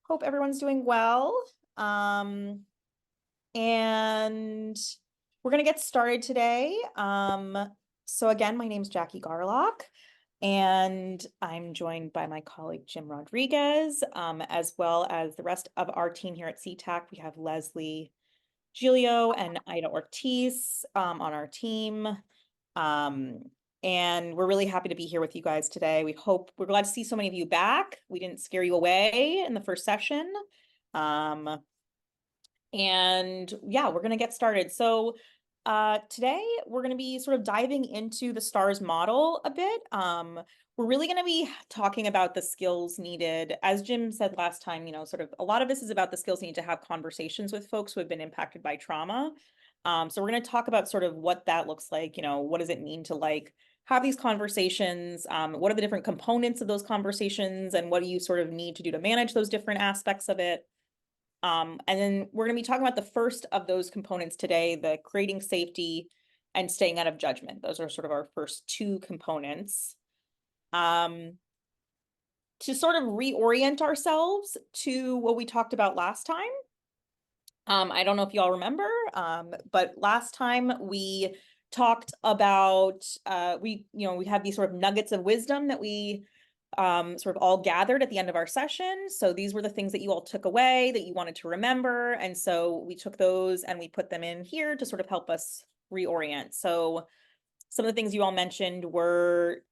Hope everyone's doing well. And we're going to get started today. So again, my name is Jackie Garlock, and I'm joined by my colleague Jim Rodriguez, as well as the rest of our team here at CTAC. We have Leslie Giglio and Ida Ortiz on our team. And we're really happy to be here with you guys today. We're glad to see so many of you back. We didn't scare you away in the first session. And yeah, we're going to get started. So today we're going to be sort of diving into the STARS model a bit. We're really going to be talking about the skills needed. As Jim said last time, sort of a lot of this is about the skills needed to have conversations with folks who have been impacted by trauma. So we're going to talk about sort of what that looks like, what does it mean to have these conversations? What are the different components of those conversations, and what do you sort of need to do to manage those different aspects of it? And then we're going to be talking about the first of those components today, the creating safety and staying out of judgment. Those are sort of our first two components. To sort of reorient ourselves to what we talked about last time. I don't know if y'all remember, but last time we talked about, we have these sort of nuggets of wisdom that we sort of all gathered at the end of our session. So these were the things that you all took away that you wanted to remember. And so we took those and we put them in here to sort of help us reorient. So some of the things you all mentioned were,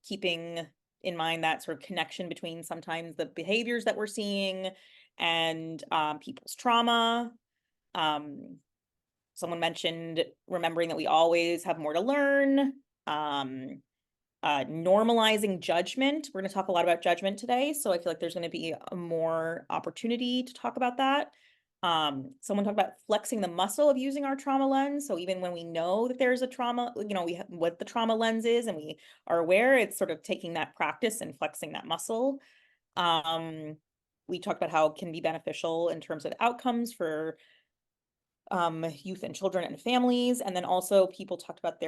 keeping in mind that sort of connection between sometimes the behaviors that we're seeing and people's trauma. Someone mentioned remembering that we always have more to learn. Normalizing judgment. We're going to talk a lot about judgment today, so I feel like there's going to be a more opportunity to talk about that. Someone talked about flexing the muscle of using our trauma lens. So even when we know that there's a trauma, what the trauma lens is, and we are aware, it's sort of taking that practice and flexing that muscle. We talked about how it can be beneficial in terms of outcomes for youth and children and families. And then also people talked about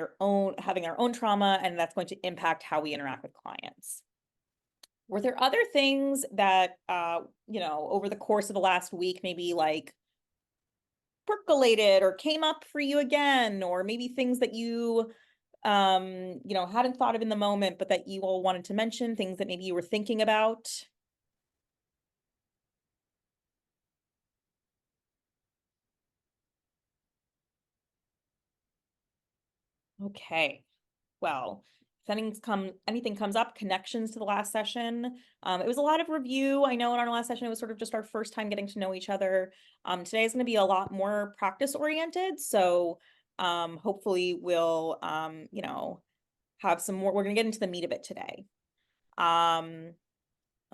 having their own trauma, and that's going to impact how we interact with clients. Were there other things that, over the course of the last week, maybe percolated or came up for you again, or maybe things that you, hadn't thought of in the moment, but that you all wanted to mention, things that maybe you were thinking about? Okay. Well, if anything comes up, connections to the last session. It was a lot of review. I know in our last session, it was sort of just our first time getting to know each other. Today is going to be a lot more practice oriented. So hopefully we'll, have some more. We're going to get into the meat of it today.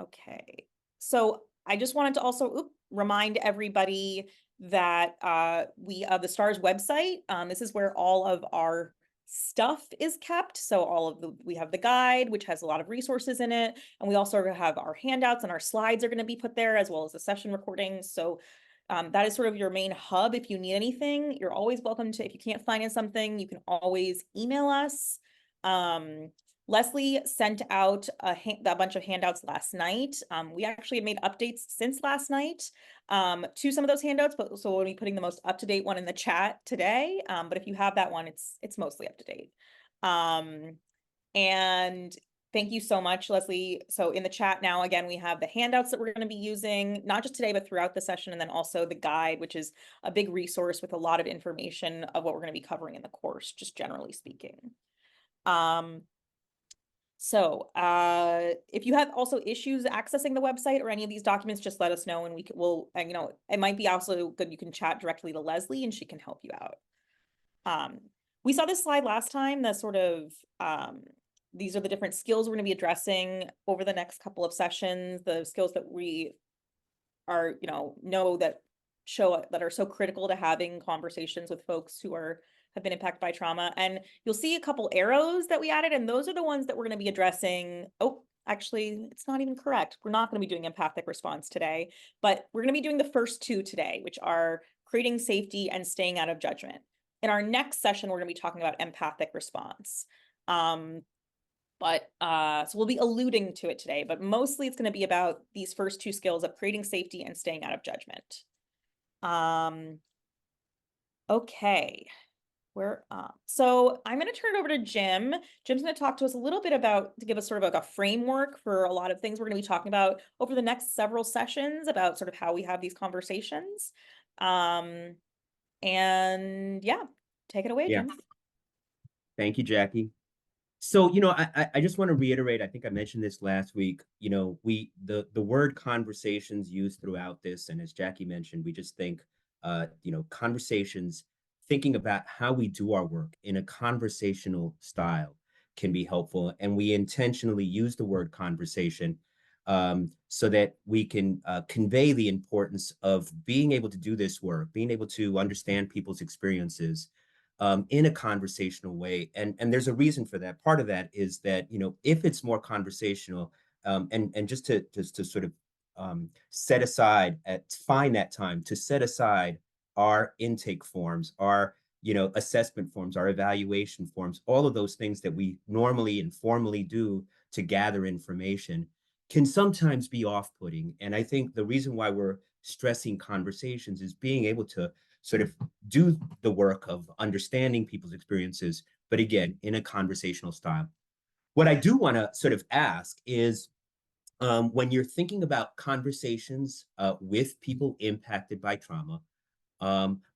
Okay. So I just wanted to also remind everybody that we have the STARS website. This is where all of our stuff is kept. So we have the guide, which has a lot of resources in it. And we also have our handouts, and our slides are going to be put there, as well as the session recordings. So that is sort of your main hub. If you need anything, you're always welcome to. If you can't find something, you can always email us. Leslie sent out a bunch of handouts last night. We actually made updates since last night to some of those handouts, so we'll be putting the most up-to-date one in the chat today. But if you have that one, it's mostly up to date. And thank you so much, Leslie. So in the chat now, again, we have the handouts that we're going to be using, not just today, but throughout the session, and then also the guide, which is a big resource with a lot of information of what we're going to be covering in the course, just generally speaking. So if you have also issues accessing the website or any of these documents, just let us know, and it might be also good. You can chat directly to Leslie and she can help you out. We saw this slide last time, the sort of, these are the different skills we're going to be addressing over the next couple of sessions, the skills that we are, know that are so critical to having conversations with folks who have been impacted by trauma. And you'll see a couple arrows that we added, and those are the ones that we're going to be addressing. Oh, actually, it's not even correct. We're not going to be doing empathic response today, but we're going to be doing the first two today, which are creating safety and staying out of judgment. In our next session, we're going to be talking about empathic response. But so we'll be alluding to it today, but mostly it's going to be about these first two skills of creating safety and staying out of judgment. Okay. So I'm going to turn it over to Jim. Jim's going to talk to us a little bit to give us sort of like a framework for a lot of things we're going to be talking about over the next several sessions about sort of how we have these conversations. And yeah, take it away, Yeah. Jim. Thank you, Jackie. So, I just want to reiterate, I think I mentioned this last week, the word conversations used throughout this, and as Jackie mentioned, we just think, conversations, thinking about how we do our work in a conversational style can be helpful. And we intentionally use the word conversation so that we can convey the importance of being able to do this work, being able to understand people's experiences in a conversational way. And there's a reason for that. Part of that is that, if it's more conversational, and just to sort of find that time to set aside our intake forms, our assessment forms, our evaluation forms, all of those things that we normally and formally do to gather information can sometimes be off-putting. And I think the reason why we're stressing conversations is being able to sort of do the work of understanding people's experiences, but again, in a conversational style. What I do want to sort of ask is, when you're thinking about conversations with people impacted by trauma,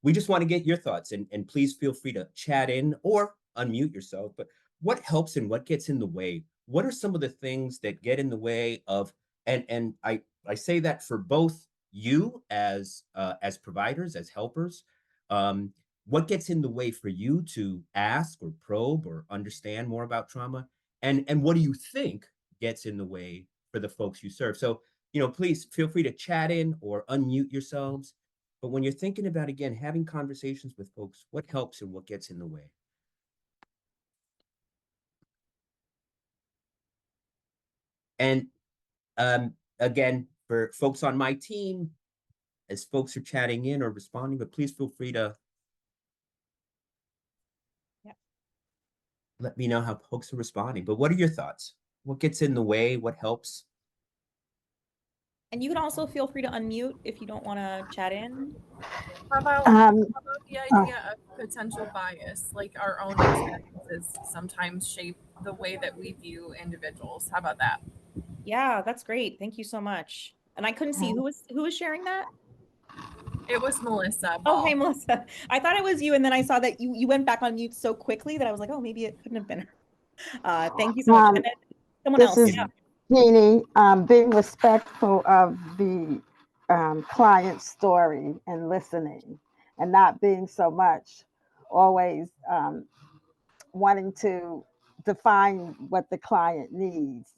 we just want to get your thoughts, and please feel free to chat in or unmute yourself. But what helps and what gets in the way? What are some of the things that get in the way of, and I say that for both you as providers, as helpers, what gets in the way for you to ask or probe or understand more about trauma, and what do you think gets in the way for the folks you serve? So, please feel free to chat in or unmute yourselves. But when you're thinking about, again, having conversations with folks, what helps and what gets in the way? And again, for folks on my team, as folks are chatting in or responding, but please feel free to let me know how folks are responding. But what are your thoughts? What gets in the way? What helps? And you can also feel free to unmute if you don't want to chat in. How about the idea of potential bias, like our own experiences sometimes shape the way that we view individuals? How about that? Yeah, that's great. Thank you so much. And I couldn't see who was sharing that. It was Melissa. Oh, hey, Melissa. I thought it was you, and then I saw that you went back on mute so quickly that I was like, oh, maybe it couldn't have been her. Thank you so much. And then someone This else. is Yeah. Jeannie, being respectful of the client's story and listening, and not being so much always wanting to define what the client needs.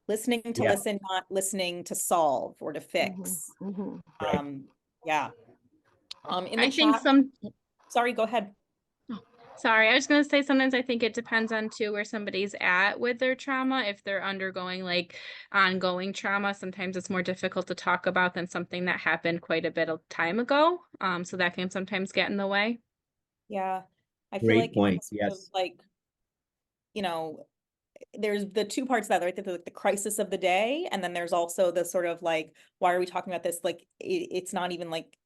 Listening to Yeah. listen, not listening to solve or to fix. Right. Yeah. In the I think chat. Sorry, go ahead. Sorry, I was going to say sometimes I think it depends on too where somebody's at with their trauma. If they're undergoing like ongoing trauma, sometimes it's more difficult to talk about than something that happened quite a bit of time ago. So that can sometimes get in the way. Yeah. I feel Great like point. it's sort of Yes. like, there's the two parts of that, right? The crisis of the day, and then there's also the sort of like, why are we talking about this? Like, it's not even like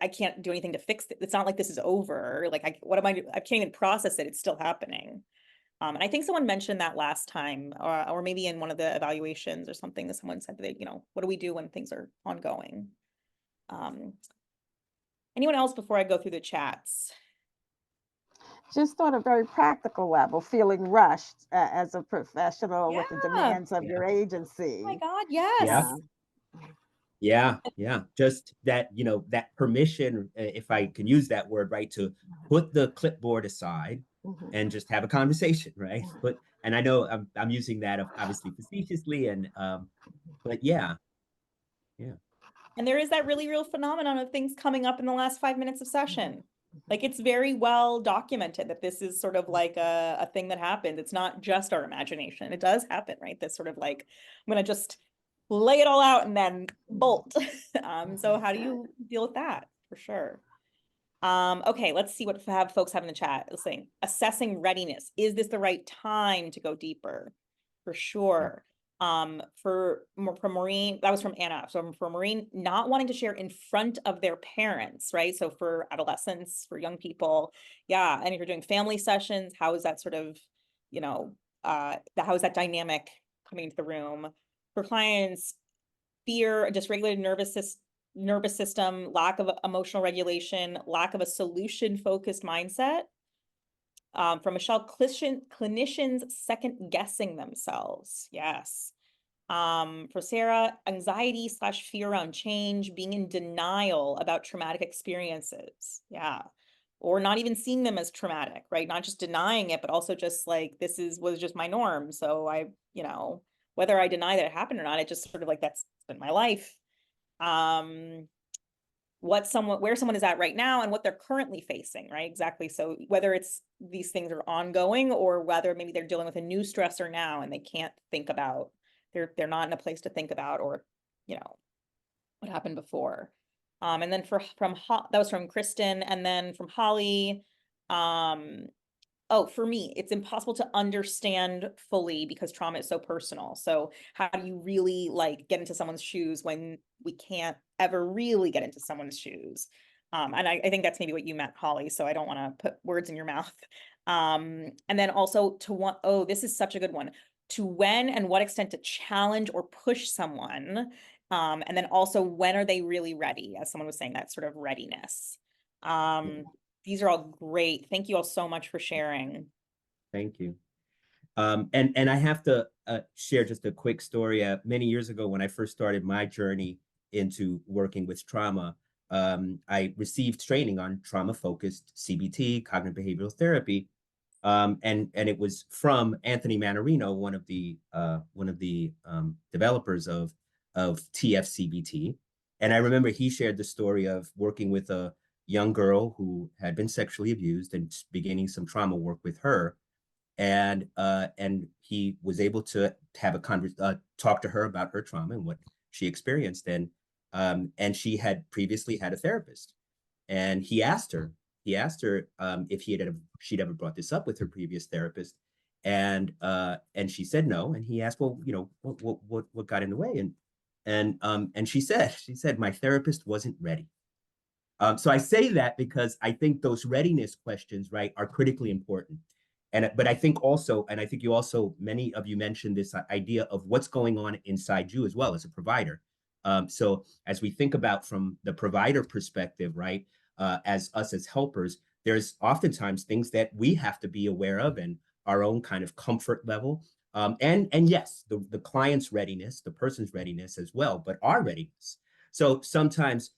I can't do anything to fix it. It's not like this is over. Like, I can't even process it. It's still happening. And I think someone mentioned that last time, or maybe in one of the evaluations or something, that someone said that, what do we do when things are ongoing? Anyone else before I go through the chats? Just on a very practical level, feeling rushed as a professional with the demands of your agency. Oh my God, yes. Yeah. Just that, that permission, if I can use that word, right, to put the clipboard aside and just have a conversation, right? And I know I'm using that obviously facetiously, but yeah. And there is that really real phenomenon of things coming up in the last 5 minutes of session. Like, it's very well documented that this is sort of like a thing that happened. It's not just our imagination. It does happen, right? This sort of like, I'm going to just lay it all out and then bolt. So how do you deal with that? For sure. Okay, let's see what folks have in the chat. Let's see. Assessing readiness. Is this the right time to go deeper? For sure. For Maureen, that was from Anna. So for Maureen, not wanting to share in front of their parents, right? So for adolescents, for young people, yeah. And if you're doing family sessions, how is that sort of, you know, how is that dynamic coming into the room? For clients, fear, dysregulated nervous system, lack of emotional regulation, lack of a solution-focused mindset. From Michelle, clinicians second guessing themselves. Yes. For Sarah, anxiety / fear around change, being in denial about traumatic experiences. Yeah. Or not even seeing them as traumatic, right? Not just denying it, but also just like, was just my norm. So whether I deny that it happened or not, it just sort of like, that's been my life. Where someone is at right now and what they're currently facing, right? Exactly. So whether it's these things are ongoing or whether maybe they're dealing with a new stressor now and they can't think about, they're not in a place to think about, or what happened before. And then that was from Kristen, and then from Holly, oh, for me, it's impossible to understand fully because trauma is so personal. So how do you really get into someone's shoes when we can't ever really get into someone's shoes? And I think that's maybe what you meant, Holly. So I don't want to put words in your mouth. And then also this is such a good one. To when and what extent to challenge or push someone. And then also when are they really ready? As someone was saying, that sort of readiness. These are all great. Thank you all so much for sharing. Thank you. And I have to share just a quick story. Many years ago, when I first started my journey into working with trauma, I received training on trauma-focused CBT, cognitive behavioral therapy, and it was from Anthony Manarino, one of the developers of TFCBT. And I remember he shared the story of working with a young girl who had been sexually abused and beginning some trauma work with her. And he was able to have talk to her about her trauma and what she experienced. And she had previously had a therapist. And he asked her if she'd ever brought this up with her previous therapist. And she said no. And he asked, well, what got in the way? And she said, my therapist wasn't ready. So I say that because I think those readiness questions, right, are critically important. But I think also, and I think many of you mentioned this idea of what's going on inside you as well as a provider. So as we think about from the provider perspective, right, as helpers, there's oftentimes things that we have to be aware of and our own kind of comfort level. And yes, the client's readiness, the person's readiness as well, but our readiness. So sometimes,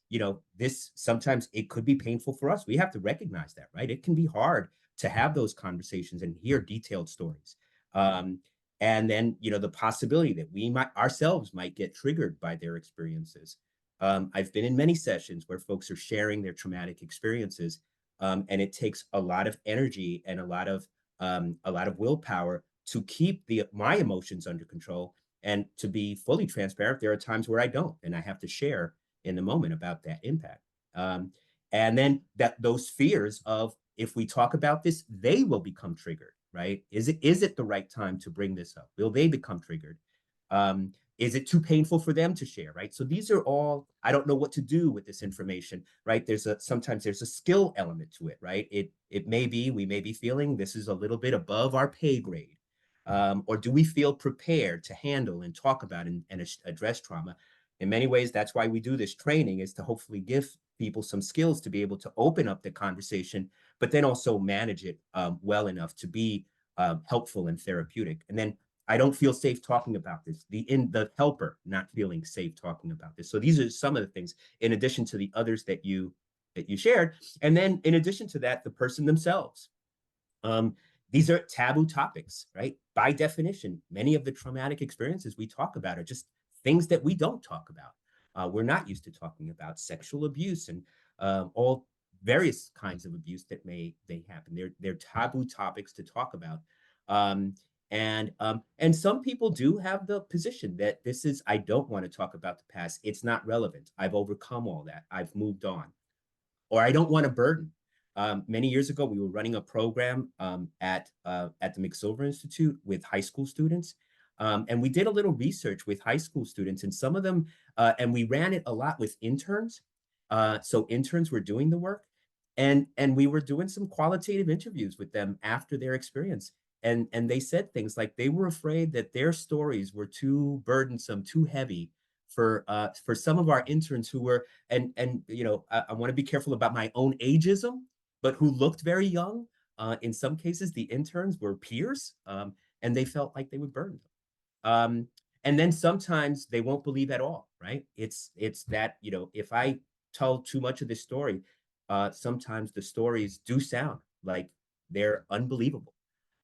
sometimes it could be painful for us. We have to recognize that, right? It can be hard to have those conversations and hear detailed stories. And then, the possibility that we ourselves might get triggered by their experiences. I've been in many sessions where folks are sharing their traumatic experiences, and it takes a lot of energy and a lot of willpower to keep my emotions under control. And to be fully transparent, there are times where I don't, and I have to share in the moment about that impact. And then those fears of, if we talk about this, they will become triggered, right? Is it the right time to bring this up? Will they become triggered? Is it too painful for them to share, right? So these are all, I don't know what to do with this information, right? Sometimes there's a skill element to it, right? We may be feeling this is a little bit above our pay grade. Or do we feel prepared to handle and talk about and address trauma? In many ways, that's why we do this training, is to hopefully give people some skills to be able to open up the conversation, but then also manage it well enough to be helpful and therapeutic. And then I don't feel safe talking about this. The helper not feeling safe talking about this. So these are some of the things, in addition to the others that you shared. And then in addition to that, the person themselves. These are taboo topics, right? By definition, many of the traumatic experiences we talk about are just things that we don't talk about. We're not used to talking about sexual abuse and all various kinds of abuse that may happen. They're taboo topics to talk about. And some people do have the position that I don't want to talk about the past. It's not relevant. I've overcome all that. I've moved on. or I don't want to burden. Many years ago, we were running a program at the McSilver Institute with high school students. And we did a little research with high school students, and some of them, and we ran it a lot with interns. So interns were doing the work, and we were doing some qualitative interviews with them after their experience. And they said things like they were afraid that their stories were too burdensome, too heavy for some of our interns who were, and you know, I want to be careful about my own ageism, but who looked very young. In some cases, the interns were peers, and they felt like they would burden them. And then sometimes they won't believe at all, right? It's that, you know, if I tell too much of this story, sometimes the stories do sound like they're unbelievable.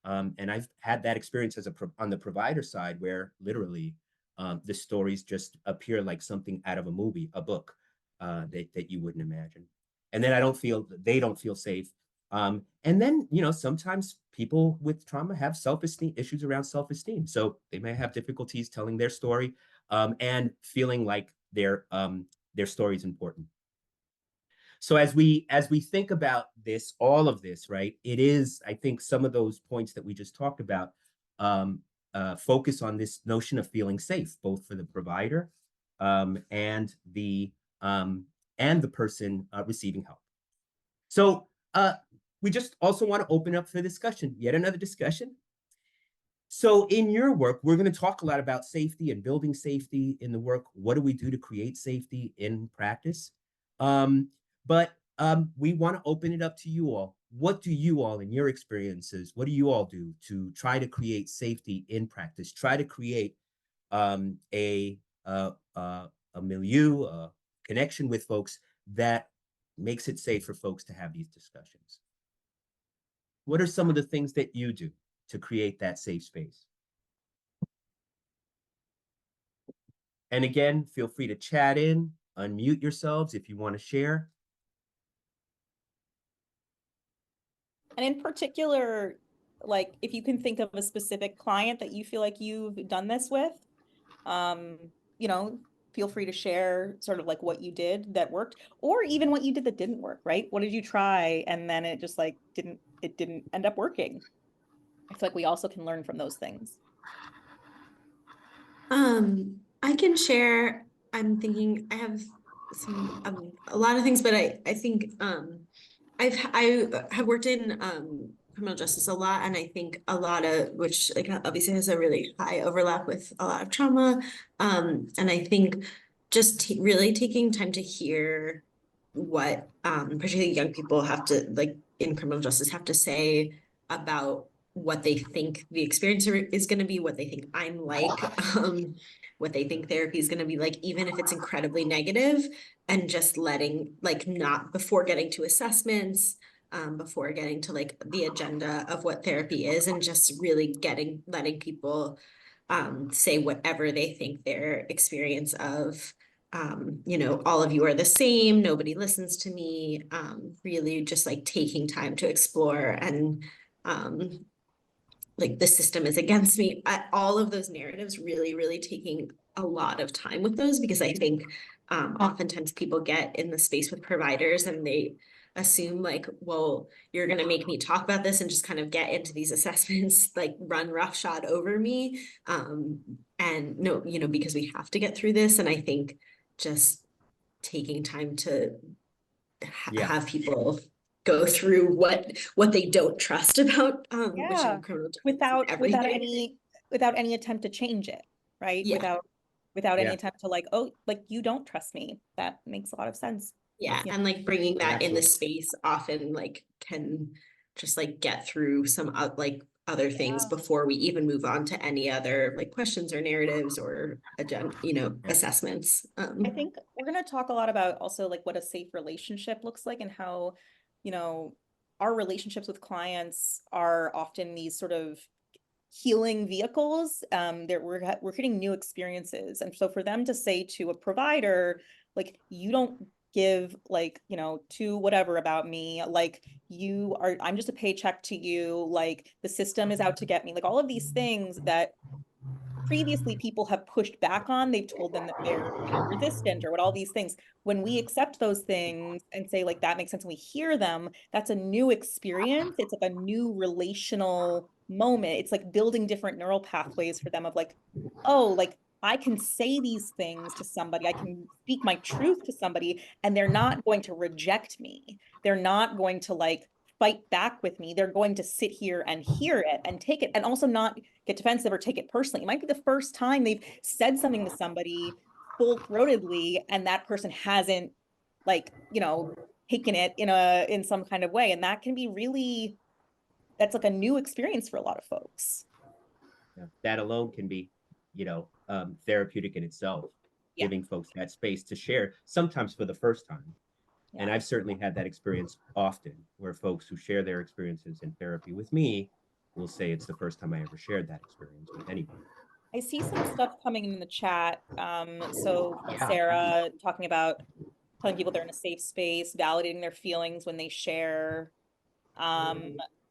And I've had that experience on the provider side, where literally the stories just appear like something out of a movie, a book, that you wouldn't imagine. And then they don't feel safe. And then, you know, sometimes people with trauma have issues around self-esteem. So they may have difficulties telling their story, and feeling like their story is important. So as we think about this, all of this, right, it is, I think, some of those points that we just talked about focus on this notion of feeling safe, both for the provider and the person receiving help. So we just also want to open up for discussion, yet another discussion. So in your work, we're going to talk a lot about safety and building safety in the work. What do we do to create safety in practice? But we want to open it up to you all. What do you all, in your experiences, what do you all do to try to create safety in practice? Try to create a milieu, a connection with folks that makes it safe for folks to have these discussions. What are some of the things that you do to create that safe space? And again, feel free to chat in, unmute yourselves if you want to share. And in particular, like if you can think of a specific client that you feel like you've done this with, you know, feel free to share sort of like what you did that worked, or even what you did that didn't work, right? What did you try and then it just like didn't end up working? I feel like we also can learn from those things. I can share. I'm thinking I have a lot of things, but I think I have worked in criminal justice a lot, and I think a lot of which like obviously has a really high overlap with a lot of trauma. And I think just really taking time to hear what particularly young people have to like in criminal justice have to say about what they think the experience is going to be, what they think I'm like, what they think therapy is going to be like, even if it's incredibly negative, and just letting like not before getting to assessments, before getting to like the agenda of what therapy is, and just really letting people say whatever they think their experience of you know, all of you are the same, nobody listens to me, really just like taking time to explore and like the system is against me. All of those narratives, really taking a lot of time with those, because I think oftentimes people get in the space with providers and they assume like, well, you're going to make me talk about this and just kind of get into these assessments, like run roughshod over me. And no, you know, because we have to get through this. And I think just taking time to have people go through what they don't trust about Yeah. criminal without any attempt to change it, right? Yeah. Without any Yeah. attempt to like, oh, like you don't trust me. That makes a lot of sense. Yeah, Yeah. and like bringing that in the Absolutely. space often like can just like get through some like other things Yeah. before we even move on to any other like questions or narratives or agenda, you know, Yeah. assessments. I think we're going to talk a lot about also like what a safe relationship looks like, and how, you know, our relationships with clients are often these sort of healing vehicles that we're getting new experiences. And so for them to say to a provider, like, you don't give like, you know, to whatever about me, like I'm just a paycheck to you, like the system is out to get me, like all of these things that previously people have pushed back on, they've told them that they're pain resistant or what, all these things. When we accept those things and say like, that makes sense, and we hear them, that's a new experience. It's like a new relational moment. It's like building different neural pathways for them of like, oh, like I can say these things to somebody, I can speak my truth to somebody, and they're not going to reject me. They're not going to like fight back with me. They're going to sit here and hear it and take it, and also not get defensive or take it personally. It might be the first time they've said something to somebody full-throatedly and that person hasn't like, you know, taken it in some kind of way. And that can be really, that's like a new experience for a lot of folks. Yeah, that alone can be, therapeutic in itself, Yeah. giving folks that space to share, sometimes for the first time. Yeah. And I've certainly had that experience often, where folks who share their experiences in therapy with me will say it's the first time I ever shared that experience with anyone. I see some stuff coming in the chat. So from Yeah. Sarah talking about telling people they're in a safe space, validating their feelings when they share.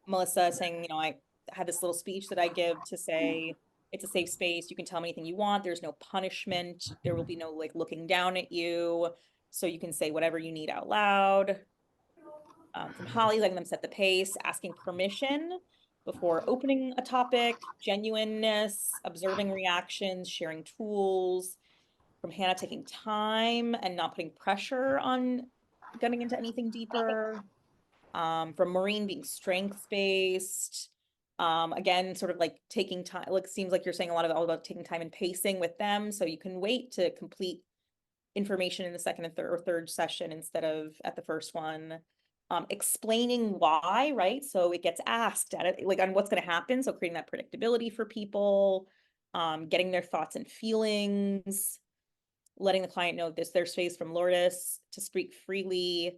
Melissa saying, I have this little speech that I give to say it's a safe space. You can tell me anything you want. There's no punishment. There will be no like looking down at you. So you can say whatever you need out loud. From Holly, letting them set the pace, asking permission before opening a topic, genuineness, observing reactions, sharing tools. From Hannah, taking time and not putting pressure on getting into anything deeper. From Maureen, being strengths-based. Again, sort of like taking time, like seems like you're saying a lot all about taking time and pacing with them. So you can wait to complete information in the second and third session instead of at the first one. Explaining why, right? So it gets asked at it, like on what's going to happen. So creating that predictability for people, getting their thoughts and feelings, letting the client know this, their space. From Lourdes, to speak freely.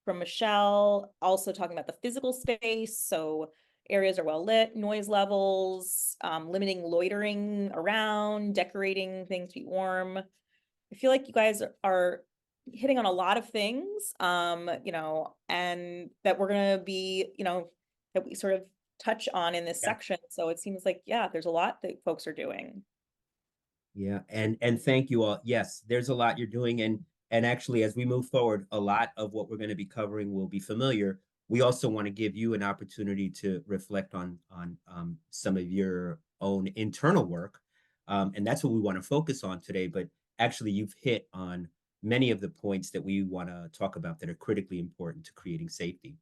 From Michelle, also talking about the physical space. So areas are well lit, noise levels, limiting loitering around, decorating things to be warm. I feel like you guys are hitting on a lot of things, and that we're going to be, that we sort of touch on in this section. So it seems like, yeah, there's a lot that folks are doing. Yeah, and thank you all. Yes, there's a lot you're doing, and actually, as we move forward, a lot of what we're going to be covering will be familiar. We also want to give you an opportunity to reflect on some of your own internal work, and that's what we want to focus on today. But actually, you've hit on many of the points that we want to talk about that are critically important to creating safety.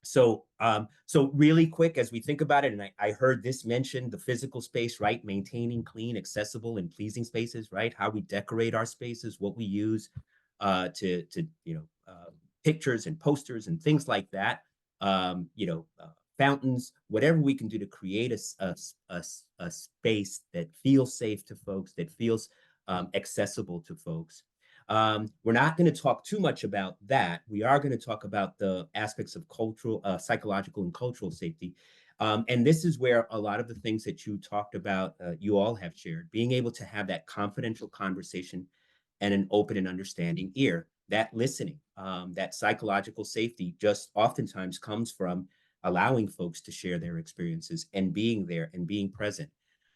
So really quick, as we think about it, and I heard this mentioned, the physical space, right? Maintaining clean, accessible, and pleasing spaces, right? How we decorate our spaces, what we use to pictures and posters and things like that. Fountains, whatever we can do to create a space that feels safe to folks, that feels accessible to folks. We're not going to talk too much about that. We are going to talk about the aspects of cultural, psychological, and cultural safety. And this is where a lot of the things that you talked about, you all have shared, being able to have that confidential conversation and an open and understanding ear, that listening, that psychological safety just oftentimes comes from allowing folks to share their experiences and being there and being present.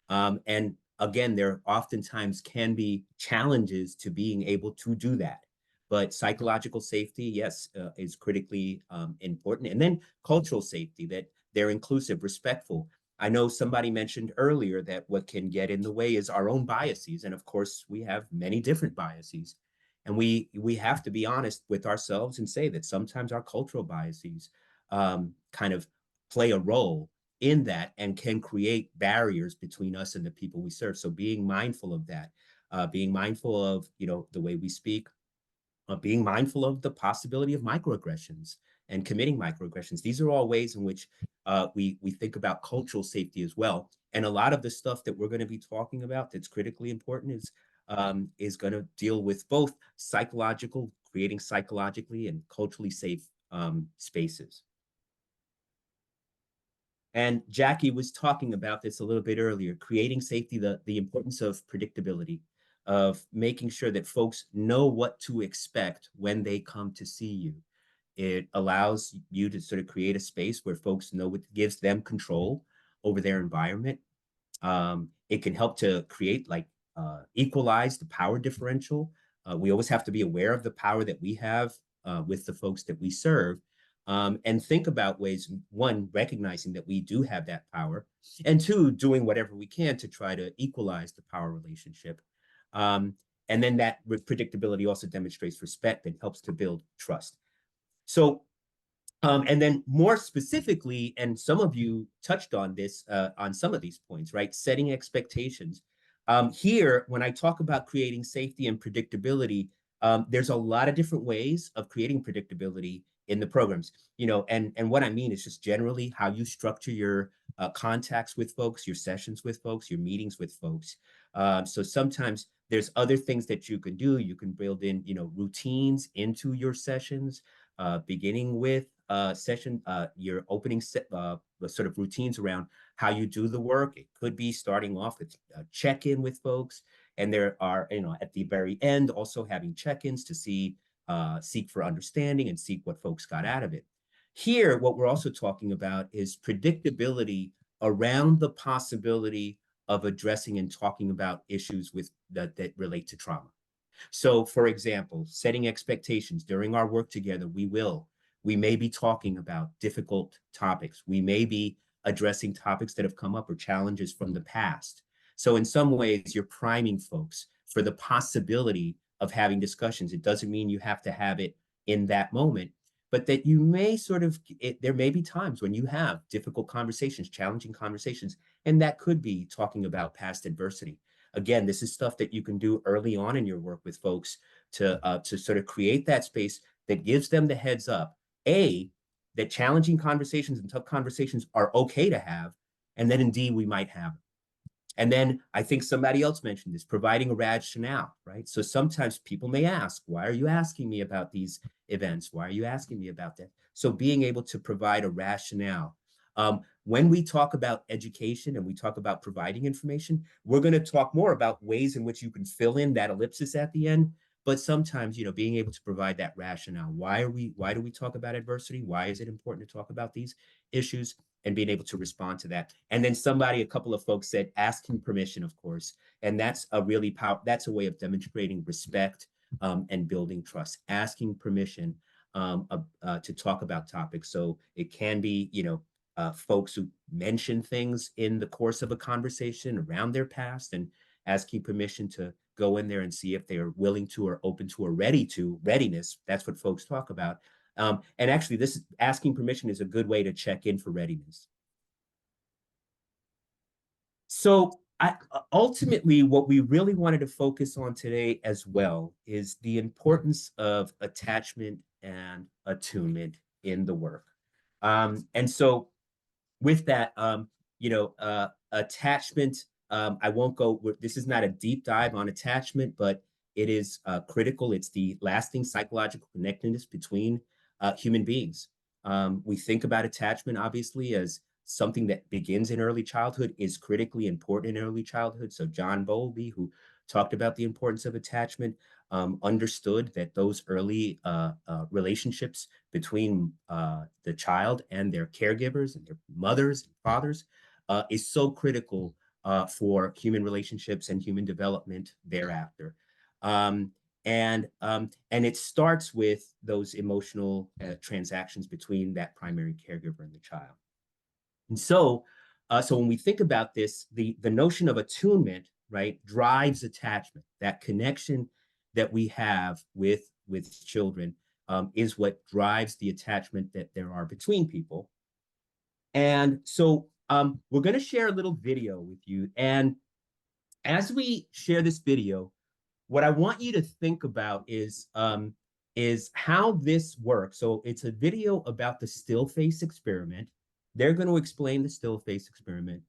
And again, there oftentimes can be challenges to being able to do that. But psychological safety, yes, is critically important. And then cultural safety, that they're inclusive, respectful. I know somebody mentioned earlier that what can get in the way is our own biases. And of course, we have many different biases. And we have to be honest with ourselves and say that sometimes our cultural biases kind of play a role in that and can create barriers between us and the people we serve. So being mindful of that, being mindful of, the way we speak, being mindful of the possibility of microaggressions and committing microaggressions. These are all ways in which we think about cultural safety as well. And a lot of the stuff that we're going to be talking about that's critically important is going to deal with both creating psychologically and culturally safe spaces. And Jackie was talking about this a little bit earlier, creating safety, the importance of predictability, of making sure that folks know what to expect when they come to see you. It allows you to sort of create a space where folks know what gives them control over their environment. It can help to create like equalize the power differential. We always have to be aware of the power that we have with the folks that we serve, and think about ways, one, recognizing that we do have that power, and two, doing whatever we can to try to equalize the power relationship. And then that predictability also demonstrates respect and helps to build trust. So, and then more specifically, and some of you touched on this on some of these points, right? Setting expectations. Here, when I talk about creating safety and predictability, there's a lot of different ways of creating predictability in the programs, you know, and what I mean is just generally how you structure your contacts with folks, your sessions with folks, your meetings with folks. So sometimes there's other things that you can do. You can build in, you know, routines into your sessions, beginning with your opening sort of routines around how you do the work. It could be starting off with a check-in with folks, and there are, you know, at the very end, also having check-ins to seek for understanding and seek what folks got out of it. Here, what we're also talking about is predictability around the possibility of addressing and talking about issues that relate to trauma. So, for example, setting expectations during our work together, we may be talking about difficult topics. We may be addressing topics that have come up or challenges from the past. So in some ways, you're priming folks for the possibility of having discussions. It doesn't mean you have to have it in that moment, but that you may there may be times when you have difficult conversations, challenging conversations, and that could be talking about past adversity. Again, this is stuff that you can do early on in your work with folks to sort of create that space that gives them the heads up, that challenging conversations and tough conversations are okay to have, and that indeed we might have them. And then I think somebody else mentioned this, providing a rationale, right? So sometimes people may ask, why are you asking me about these events? Why are you asking me about that? So being able to provide a rationale. When we talk about education and we talk about providing information, we're going to talk more about ways in which you can fill in that ellipsis at the end. But sometimes, you know, being able to provide that rationale. Why do we talk about adversity? Why is it important to talk about these issues? And being able to respond to that. And then a couple of folks said, asking permission, of course. And that's a way of demonstrating respect and building trust, asking permission to talk about topics. So it can be, you know, folks who mention things in the course of a conversation around their past, and asking permission to go in there and see if they are willing to or open to or readiness. That's what folks talk about. And actually, this asking permission is a good way to check in for readiness. So ultimately, what we really wanted to focus on today as well is the importance of attachment and attunement in the work. And so with that, you know, attachment, I won't go, this is not a deep dive on attachment, but it is critical. It's the lasting psychological connectedness between human beings. We think about attachment, obviously, as something that begins in early childhood, is critically important in early childhood. So John Bowlby, who talked about the importance of attachment, understood that those early relationships between the child and their caregivers and their mothers and fathers is so critical for human relationships and human development thereafter. And it starts with those emotional transactions between that primary caregiver and the child. And so when we think about this, the notion of attunement, right, drives attachment. That connection that we have with children is what drives the attachment that there are between people. And so we're going to share a little video with you. And as we share this video, what I want you to think about is how this works. So it's a video about the still face experiment. They're going to explain the still face experiment.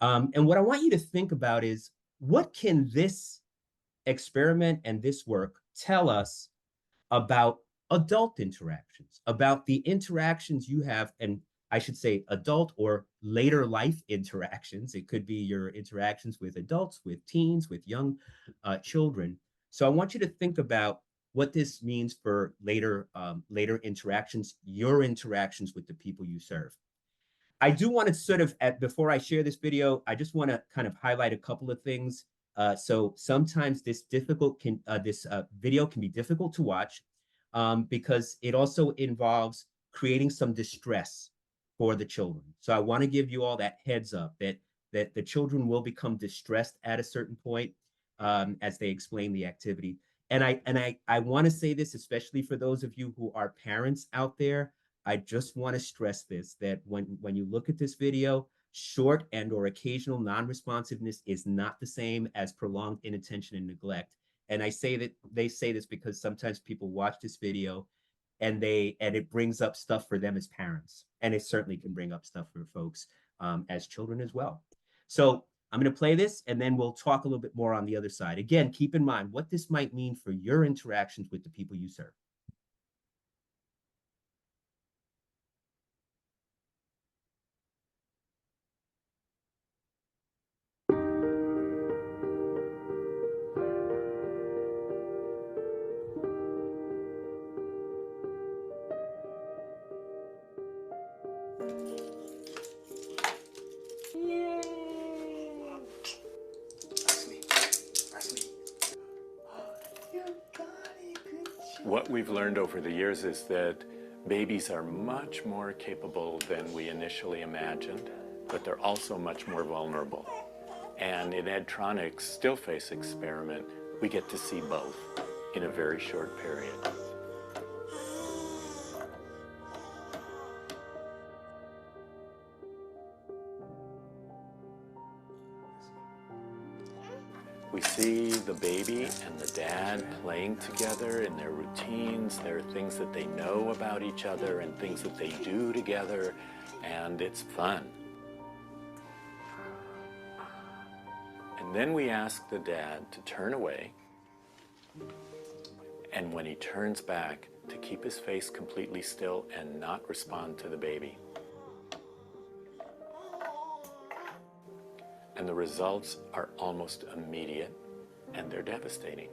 And what I want you to think about is, what can this experiment and this work tell us about adult interactions, about the interactions you have, and I should say adult or later life interactions. It could be your interactions with adults, with teens, with young children. So I want you to think about what this means for later interactions, your interactions with the people you serve. I do want to sort of, before I share this video, I just want to kind of highlight a couple of things. So sometimes this video can be difficult to watch because it also involves creating some distress for the children. So I want to give you all that heads up that the children will become distressed at a certain point as they explain the activity. And I want to say this, especially for those of you who are parents out there. I just want to stress this, that when you look at this video, short and or occasional non-responsiveness is not the same as prolonged inattention and neglect. And they say this because sometimes people watch this video and it brings up stuff for them as parents. And it certainly can bring up stuff for folks as children as well. So I'm going to play this and then we'll talk a little bit more on the other side. Again, keep in mind what this might mean for your interactions with the people you serve. What we've learned over the years is that babies are much more capable than we initially imagined, but they're also much more vulnerable. And in Ed Tronick's still face experiment, we get to see both in a very short period. We see the baby and the dad playing together in their routines. There are things that they know about each other and things that they do together, and it's fun. And then we ask the dad to turn away, and when he turns back, to keep his face completely still and not respond to the baby. And the results are almost immediate, and they're devastating.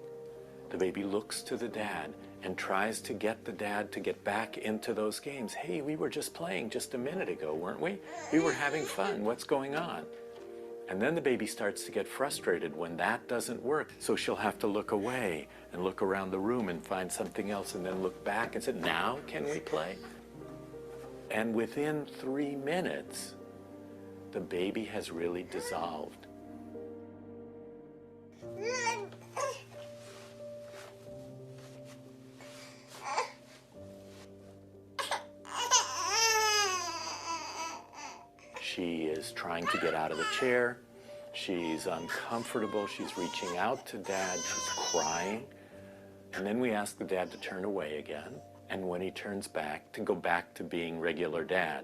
The baby looks to the dad and tries to get the dad to get back into those games. Hey, we were just playing just a minute ago, weren't we? We were having fun. What's going on? And then the baby starts to get frustrated when that doesn't work. So she'll have to look away and look around the room and find something else and then look back and say, now can we play? And within 3 minutes, the baby has really dissolved. She is trying to get out of the chair. She's uncomfortable. She's reaching out to dad. She's crying. And then we ask the dad to turn away again. And when he turns back, to go back to being regular dad.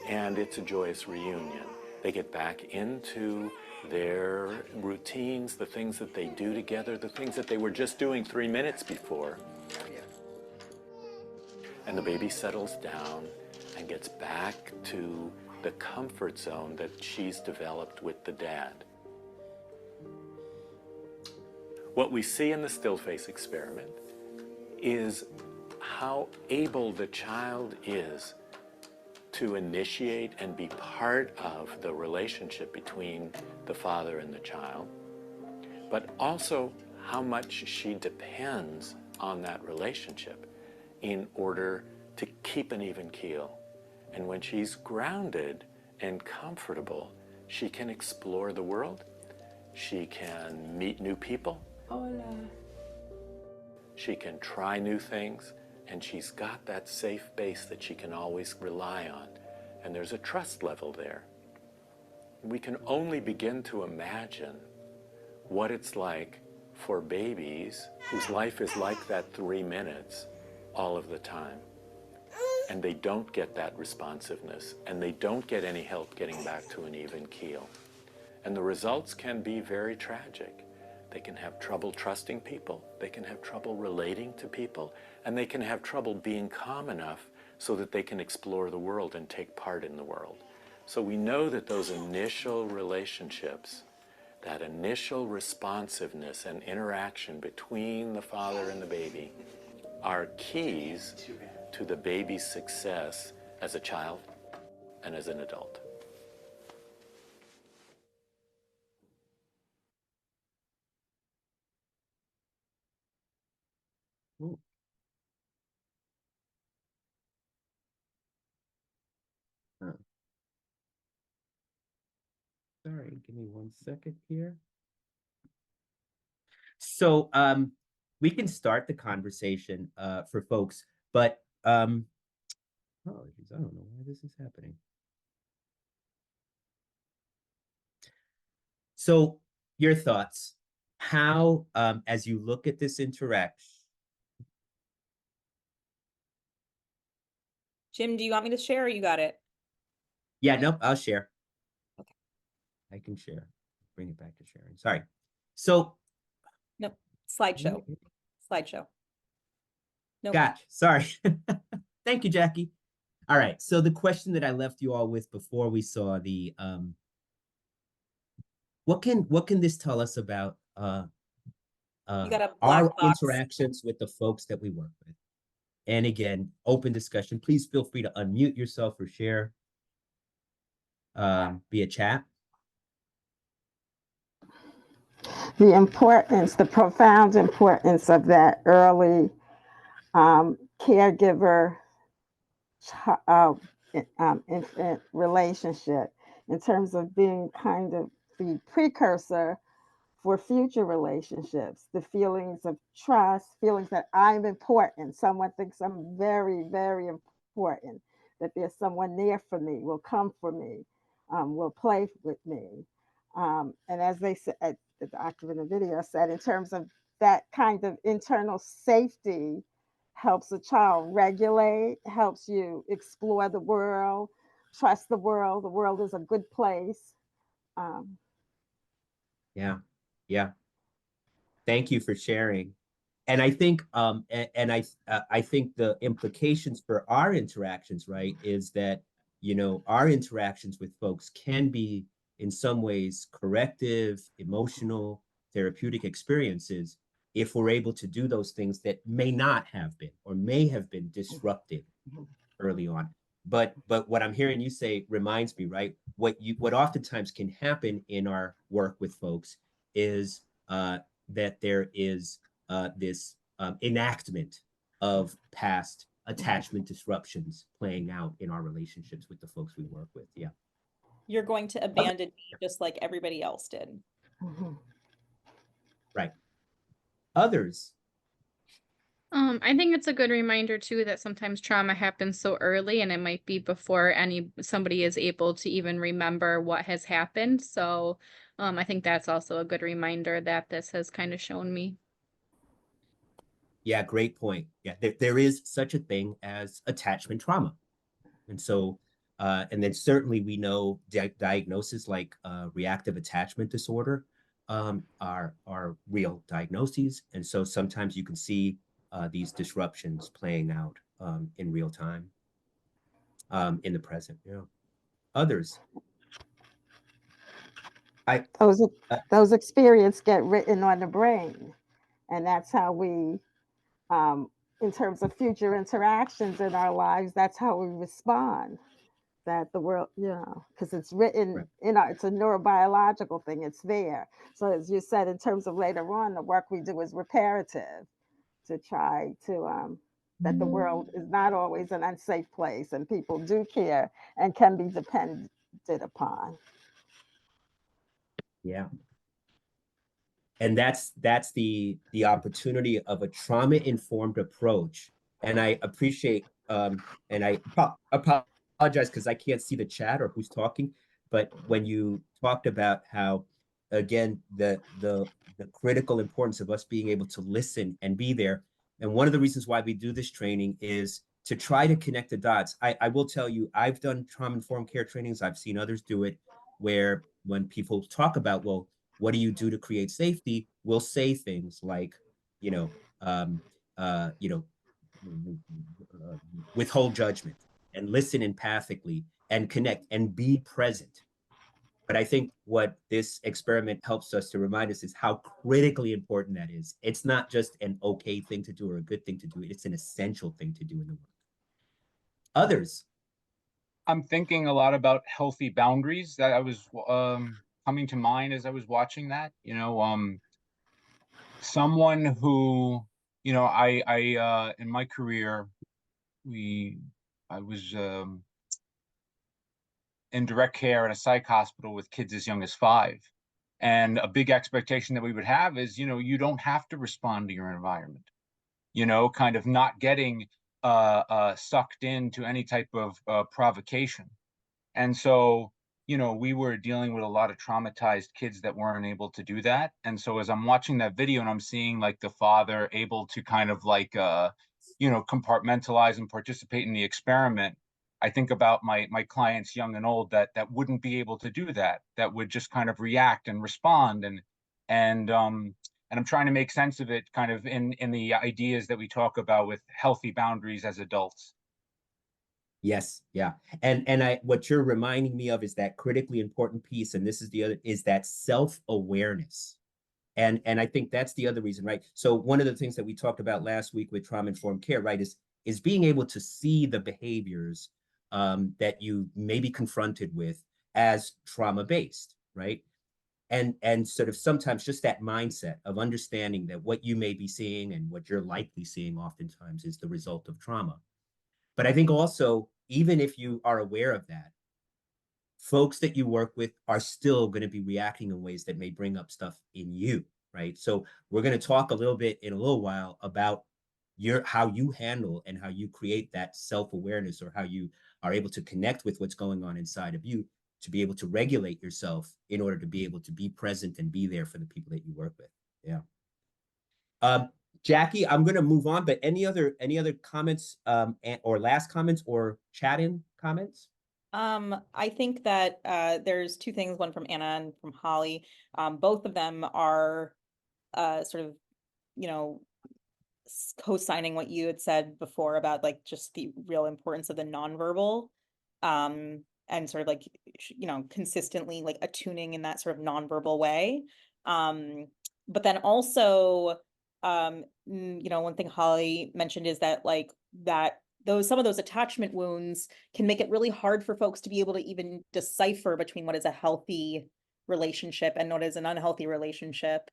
And it's a joyous reunion. They get back into their routines, the things that they do together, the things that they were just doing 3 minutes before. And the baby settles down and gets back to the comfort zone that she's developed with the dad. What we see in the still face experiment is how able the child is to initiate and be part of the relationship between the father and the child, but also how much she depends on that relationship in order to keep an even keel. And when she's grounded and comfortable, she can explore the world, she can meet new people, she can try new things, and she's got that safe base that she can always rely on. And there's a trust level there. We can only begin to imagine what it's like for babies whose life is like that 3 minutes all of the time. And they don't get that responsiveness, and they don't get any help getting back to an even keel. And the results can be very tragic. They can have trouble trusting people, they can have trouble relating to people, and they can have trouble being calm enough so that they can explore the world and take part in the world. So we know that those initial relationships, that initial responsiveness and interaction between the father and the baby are keys to the baby's success as a child and as an adult. Ooh. Huh. Sorry, give me 1 second here. So we can start the conversation for folks, but apologies, I don't know why this is happening. So your thoughts, how as you look at this interaction. Jim, do you want me to share or you got it? Yeah, nope, I'll share. Okay. I can share. Bring it back to sharing. Sorry. So Nope. Slideshow. Slideshow. Nope. gotcha. Sorry. Thank you, Jackie. All right. So the question that I left you all with before we saw the what can this tell us about You got a our black box. interactions with the folks that we work with? And again, open discussion. Please feel free to unmute yourself or share via chat. The importance, the profound importance of that early caregiver infant relationship in terms of being kind of the precursor for future relationships, the feelings of trust, feelings that I'm important. Someone thinks I'm very, very important, that there's someone there for me, will come for me, will play with me. And as they said, the actor in the video said, in terms of that kind of internal safety, helps a child regulate, helps you explore the world, trust the world. The world is a good place. Yeah. Yeah. Thank you for sharing. And I think I think the implications for our interactions, right, is that, you know, our interactions with folks can be in some ways corrective, emotional, therapeutic experiences if we're able to do those things that may not have been or may have been disrupted early on. But what I'm hearing you say reminds me, right? What oftentimes can happen in our work with folks is that there is this enactment of past attachment disruptions playing out in our relationships with the folks we work with. Yeah. You're going to abandon me just like everybody else did. Right. Others. I think it's a good reminder too that sometimes trauma happens so early and it might be before somebody is able to even remember what has happened. So I think that's also a good reminder that this has kind of shown me. Yeah, great point. Yeah, there is such a thing as attachment trauma. And so, and then certainly we know diagnoses like reactive attachment disorder are real diagnoses. And so sometimes you can see these disruptions playing out in real time, in the present. Yeah. Others. Those experiences get written on the brain, and that's how we, in terms of future interactions in our lives, that's how we respond. That the world, you know, because it's written Right. in our, it's a neurobiological thing. It's there. So as you said, in terms of later on, the work we do is reparative to try to that the world is not always an unsafe place, and people do care and can be depended upon. Yeah. And that's the opportunity of a trauma-informed approach. And I appreciate and I apologize because I can't see the chat or who's talking, but when you talked about how, again, the critical importance of us being able to listen and be there. And one of the reasons why we do this training is to try to connect the dots. I will tell you, I've done trauma-informed care trainings. I've seen others do it, where when people talk about, well, what do you do to create safety? We'll say things like, you know, withhold judgment and listen empathically and connect and be present. But I think what this experiment helps us to remind us is how critically important that is. It's not just an okay thing to do or a good thing to do. It's an essential thing to do in the work. Others. I'm thinking a lot about healthy boundaries that I was coming to mind as I was watching that. Someone who, I in my career, I was in direct care at a psych hospital with kids as young as 5. And a big expectation that we would have is, you don't have to respond to your environment, kind of not getting sucked into any type of provocation. And so, we were dealing with a lot of traumatized kids that weren't able to do that. And so as I'm watching that video and I'm seeing like the father able to kind of like, compartmentalize and participate in the experiment, I think about my clients, young and old, that wouldn't be able to do that, that would just kind of react and respond. And I'm trying to make sense of it kind of in the ideas that we talk about with healthy boundaries as adults. Yes, yeah. And what you're reminding me of is that critically important piece, and this is the other, is that self-awareness. And I think that's the other reason, right? So one of the things that we talked about last week with trauma-informed care, right, is being able to see the behaviors that you may be confronted with as trauma-based, right? And sort of sometimes just that mindset of understanding that what you may be seeing and what you're likely seeing oftentimes is the result of trauma. But I think also, even if you are aware of that, folks that you work with are still going to be reacting in ways that may bring up stuff in you, right? So we're going to talk a little bit in a little while about how you handle and how you create that self-awareness, or how you are able to connect with what's going on inside of you to be able to regulate yourself in order to be able to be present and be there for the people that you work with. Yeah. Jackie, I'm going to move on, but any other comments or last comments or chat-in comments? I think that there's 2 things, one from Anna and from Holly. Both of them are sort of, co-signing what you had said before about like just the real importance of the nonverbal, and sort of like, consistently like attuning in that sort of nonverbal way. But then also, one thing Holly mentioned is that like some of those attachment wounds can make it really hard for folks to be able to even decipher between what is a healthy relationship and what is an unhealthy relationship.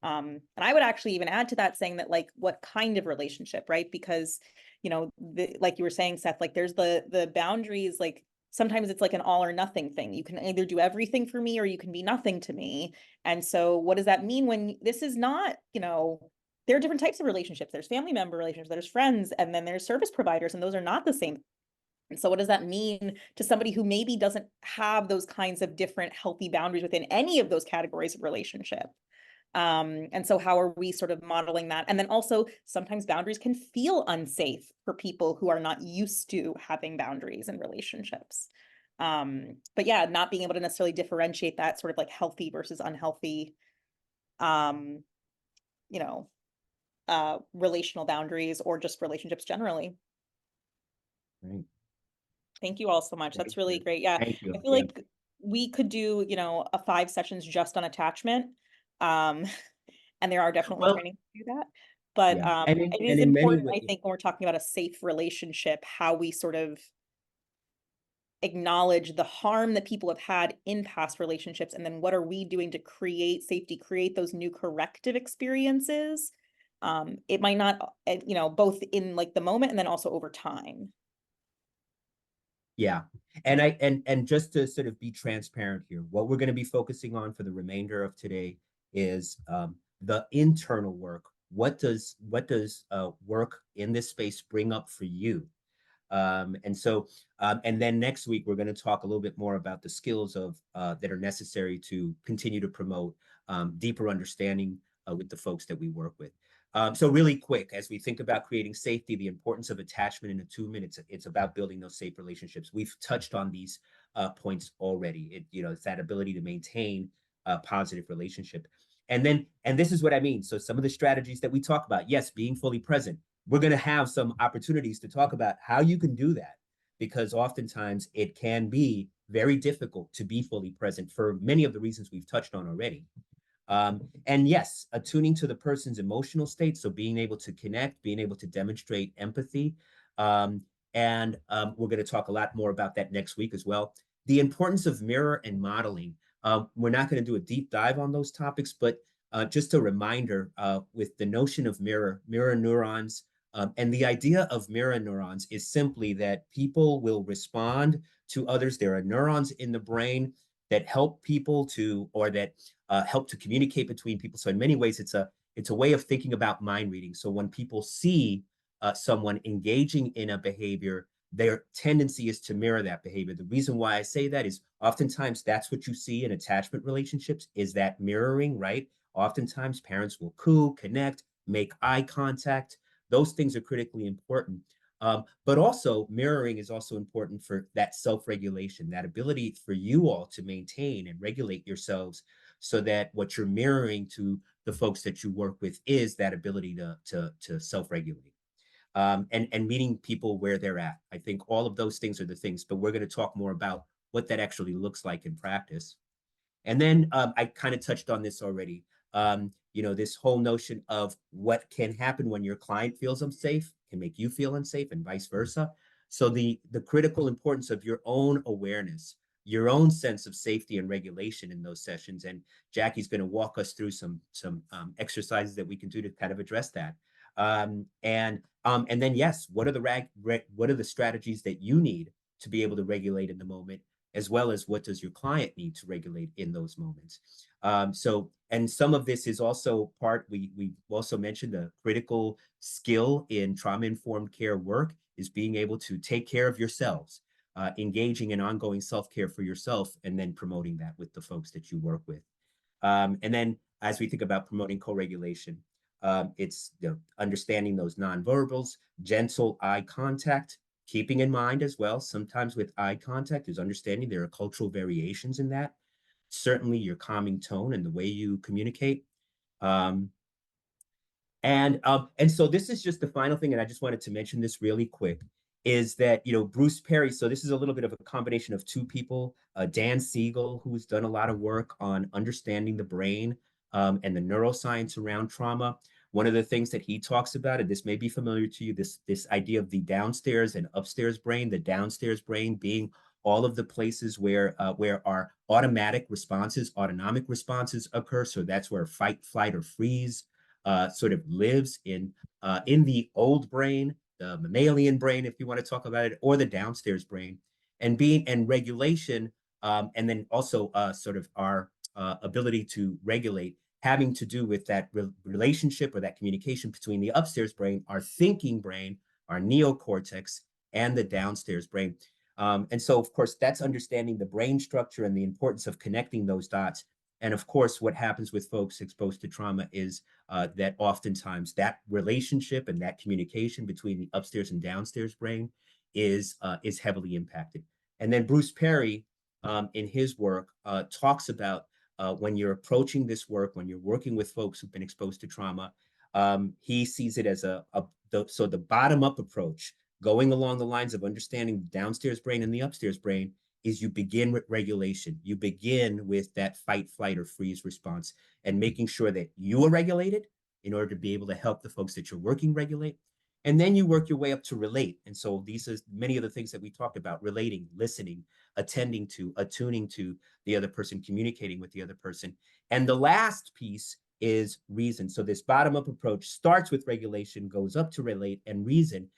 And I would actually even add to that, saying that like what kind of relationship, right? Because, like you were saying, Seth, like there's the boundaries, like sometimes it's like an all or nothing thing. You can either do everything for me or you can be nothing to me. And so what does that mean when this is not, there are different types of relationships. There's family member relationships, there's friends, and then there's service providers, and those are not the same. And so what does that mean to somebody who maybe doesn't have those kinds of different healthy boundaries within any of those categories of relationship? And so how are we sort of modeling that? And then also sometimes boundaries can feel unsafe for people who are not used to having boundaries in relationships. But yeah, not being able to necessarily differentiate that sort of like healthy versus unhealthy, relational boundaries, or just relationships generally. Right. Thank you all so much. That's really great. Yeah. Thank you. I feel like we could do, a 5 sessions just on attachment. And there are definitely trainings to do that. But it is important, I think, when we're talking about a safe relationship, how we sort of acknowledge the harm that people have had in past relationships, and then what are we doing to create safety, create those new corrective experiences. It might not, both in like the moment and then also over time. Yeah. And just to sort of be transparent here, what we're going to be focusing on for the remainder of today is the internal work. What does work in this space bring up for you? And then next week, we're going to talk a little bit more about the skills that are necessary to continue to promote deeper understanding with the folks that we work with. So really quick, as we think about creating safety, the importance of attachment and attunement, it's about building those safe relationships. We've touched on these points already. It's that ability to maintain a positive relationship. And this is what I mean. So some of the strategies that we talk about, yes, being fully present, we're going to have some opportunities to talk about how you can do that, because oftentimes it can be very difficult to be fully present for many of the reasons we've touched on already. And yes, attuning to the person's emotional state. So being able to connect, being able to demonstrate empathy, And we're going to talk a lot more about that next week as well. The importance of mirror and modeling. We're not going to do a deep dive on those topics, but just a reminder with the notion of mirror neurons, and the idea of mirror neurons is simply that people will respond to others. There are neurons in the brain that help people to, or that help to communicate between people. So in many ways, it's a way of thinking about mind reading. So when people see someone engaging in a behavior, their tendency is to mirror that behavior. The reason why I say that is oftentimes that's what you see in attachment relationships, is that mirroring, right? Oftentimes parents will coo, connect, make eye contact. Those things are critically important. But also mirroring is also important for that self-regulation, that ability for you all to maintain and regulate yourselves so that what you're mirroring to the folks that you work with is that ability to self-regulate. And meeting people where they're at. I think all of those things are the things, but we're going to talk more about what that actually looks like in practice. And then I kind of touched on this already. This whole notion of what can happen when your client feels unsafe can make you feel unsafe and vice versa. So the critical importance of your own awareness, your own sense of safety and regulation in those sessions. And Jackie's going to walk us through some exercises that we can do to kind of address that. And then, yes, what are the strategies that you need to be able to regulate in the moment, as well as what does your client need to regulate in those moments? And some of this is also we also mentioned the critical skill in trauma-informed care work is being able to take care of yourselves, engaging in ongoing self-care for yourself, and then promoting that with the folks that you work with. And then as we think about promoting co-regulation, it's understanding those nonverbals, gentle eye contact, keeping in mind as well, sometimes with eye contact is understanding there are cultural variations in that. Certainly your calming tone and the way you communicate. And so this is just the final thing, and I just wanted to mention this really quick, is that, Bruce Perry, so this is a little bit of a combination of two people, Dan Siegel, who's done a lot of work on understanding the brain and the neuroscience around trauma. One of the things that he talks about, and this may be familiar to you, this idea of the downstairs and upstairs brain, the downstairs brain being all of the places where our automatic responses, autonomic responses occur. So that's where fight, flight, or freeze sort of lives in the old brain, the mammalian brain, if you want to talk about it, or the downstairs brain, and regulation, and then also sort of our ability to regulate, having to do with that relationship or that communication between the upstairs brain, our thinking brain, our neocortex, and the downstairs brain. And so, of course, that's understanding the brain structure and the importance of connecting those dots. And of course, what happens with folks exposed to trauma is that oftentimes that relationship and that communication between the upstairs and downstairs brain is heavily impacted. And then Bruce Perry, in his work, talks about when you're approaching this work, when you're working with folks who've been exposed to trauma, he sees it as the bottom-up approach, going along the lines of understanding the downstairs brain and the upstairs brain, is you begin with regulation. You begin with that fight, flight, or freeze response and making sure that you are regulated in order to be able to help the folks that you're working regulate. And then you work your way up to relate. And so these are many of the things that we talked about: relating, listening, attending to, attuning to the other person, communicating with the other person. And the last piece is reason. So this bottom-up approach starts with regulation, goes up to relate and reason.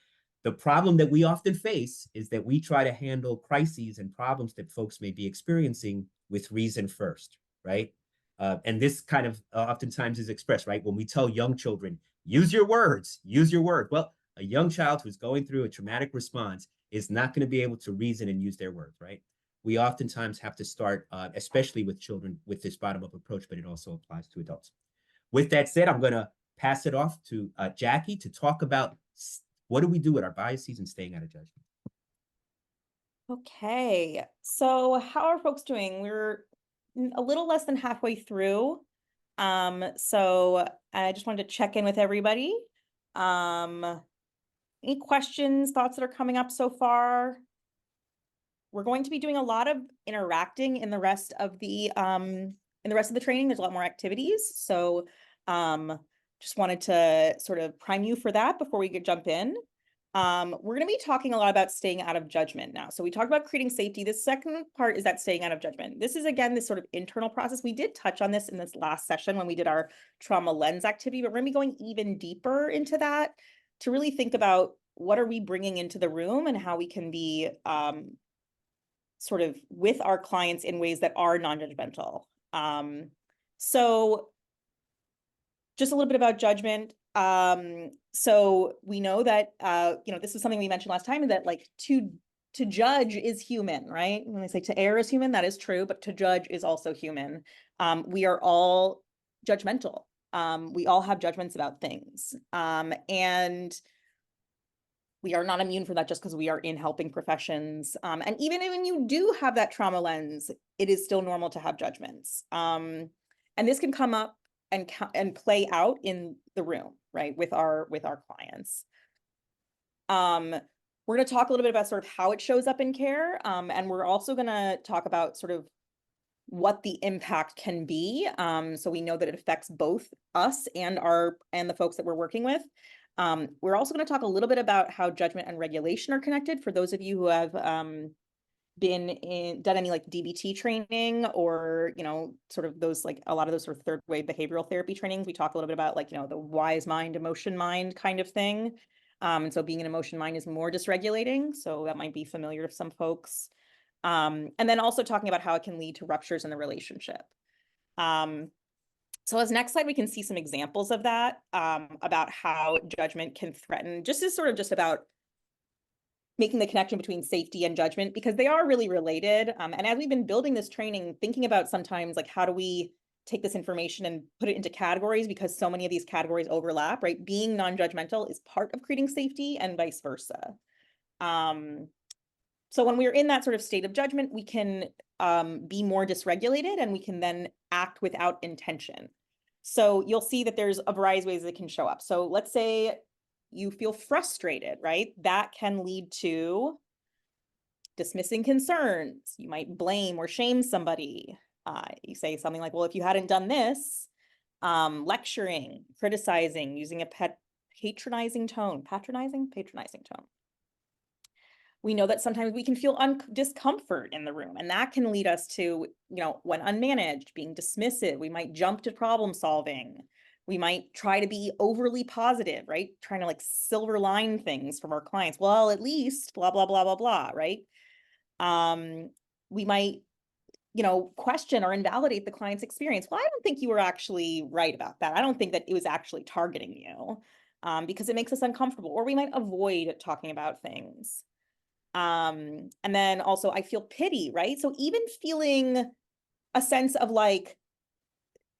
The problem that we often face is that we try to handle crises and problems that folks may be experiencing with reason first, right? And this kind of oftentimes is expressed, right? When we tell young children, use your words, use your word. Well, a young child who's going through a traumatic response is not going to be able to reason and use their words, right? We oftentimes have to start, especially with children, with this bottom-up approach, but it also applies to adults. With that said, I'm going to pass it off to Jackie to talk about what do we do with our biases and staying out of judgment. Okay, so how are folks doing? We're a little less than halfway through. So I just wanted to check in with everybody. Any questions, thoughts that are coming up so far? We're going to be doing a lot of interacting in the rest of the training. There's a lot more activities. So just wanted to sort of prime you for that before we jump in. We're going to be talking a lot about staying out of judgment now. So we talked about creating safety. The second part is that staying out of judgment. This is, again, this sort of internal process. We did touch on this in this last session when we did our trauma lens activity, but we're going to be going even deeper into that to really think about what are we bringing into the room and how we can be sort of with our clients in ways that are non-judgmental. So just a little bit about judgment. So we know that, this is something we mentioned last time, that like to judge is human, right? When they say to err is human, that is true, but to judge is also human. We are all judgmental. We all have judgments about things. And we are not immune from that just because we are in helping professions. And even when you do have that trauma lens, it is still normal to have judgments. And this can come up and play out in the room, right, with our clients. We're going to talk a little bit about sort of how it shows up in care, and we're also going to talk about sort of what the impact can be, so we know that it affects both us and the folks that we're working with. We're also going to talk a little bit about how judgment and regulation are connected. For those of you who have done any like DBT training, or sort of those, like a lot of those sort of third wave behavioral therapy trainings, we talk a little bit about like the wise mind, emotion mind kind of thing. And so being an emotion mind is more dysregulating, so that might be familiar to some folks. And then also talking about how it can lead to ruptures in the relationship. So as next slide, we can see some examples of that, about how judgment can threaten, just about making the connection between safety and judgment, because they are really related. And as we've been building this training, thinking about sometimes like, how do we take this information and put it into categories, because so many of these categories overlap, right? Being non-judgmental is part of creating safety and vice versa. So when we're in that sort of state of judgment, we can be more dysregulated, and we can then act without intention. So you'll see that there's a variety of ways it can show up. So let's say you feel frustrated, right? That can lead to dismissing concerns. You might blame or shame somebody. You say something like, well, if you hadn't done this, lecturing, criticizing, using a patronizing tone. We know that sometimes we can feel discomfort in the room, and that can lead us to, when unmanaged, being dismissive. We might jump to problem solving. We might try to be overly positive, right? Trying to like silver line things from our clients. Well, at least blah, blah, blah, blah, blah, right? We might, question or invalidate the client's experience. Well, I don't think you were actually right about that. I don't think that it was actually targeting you, because it makes us uncomfortable. Or we might avoid talking about things. And then also I feel pity, right? So even feeling a sense of like,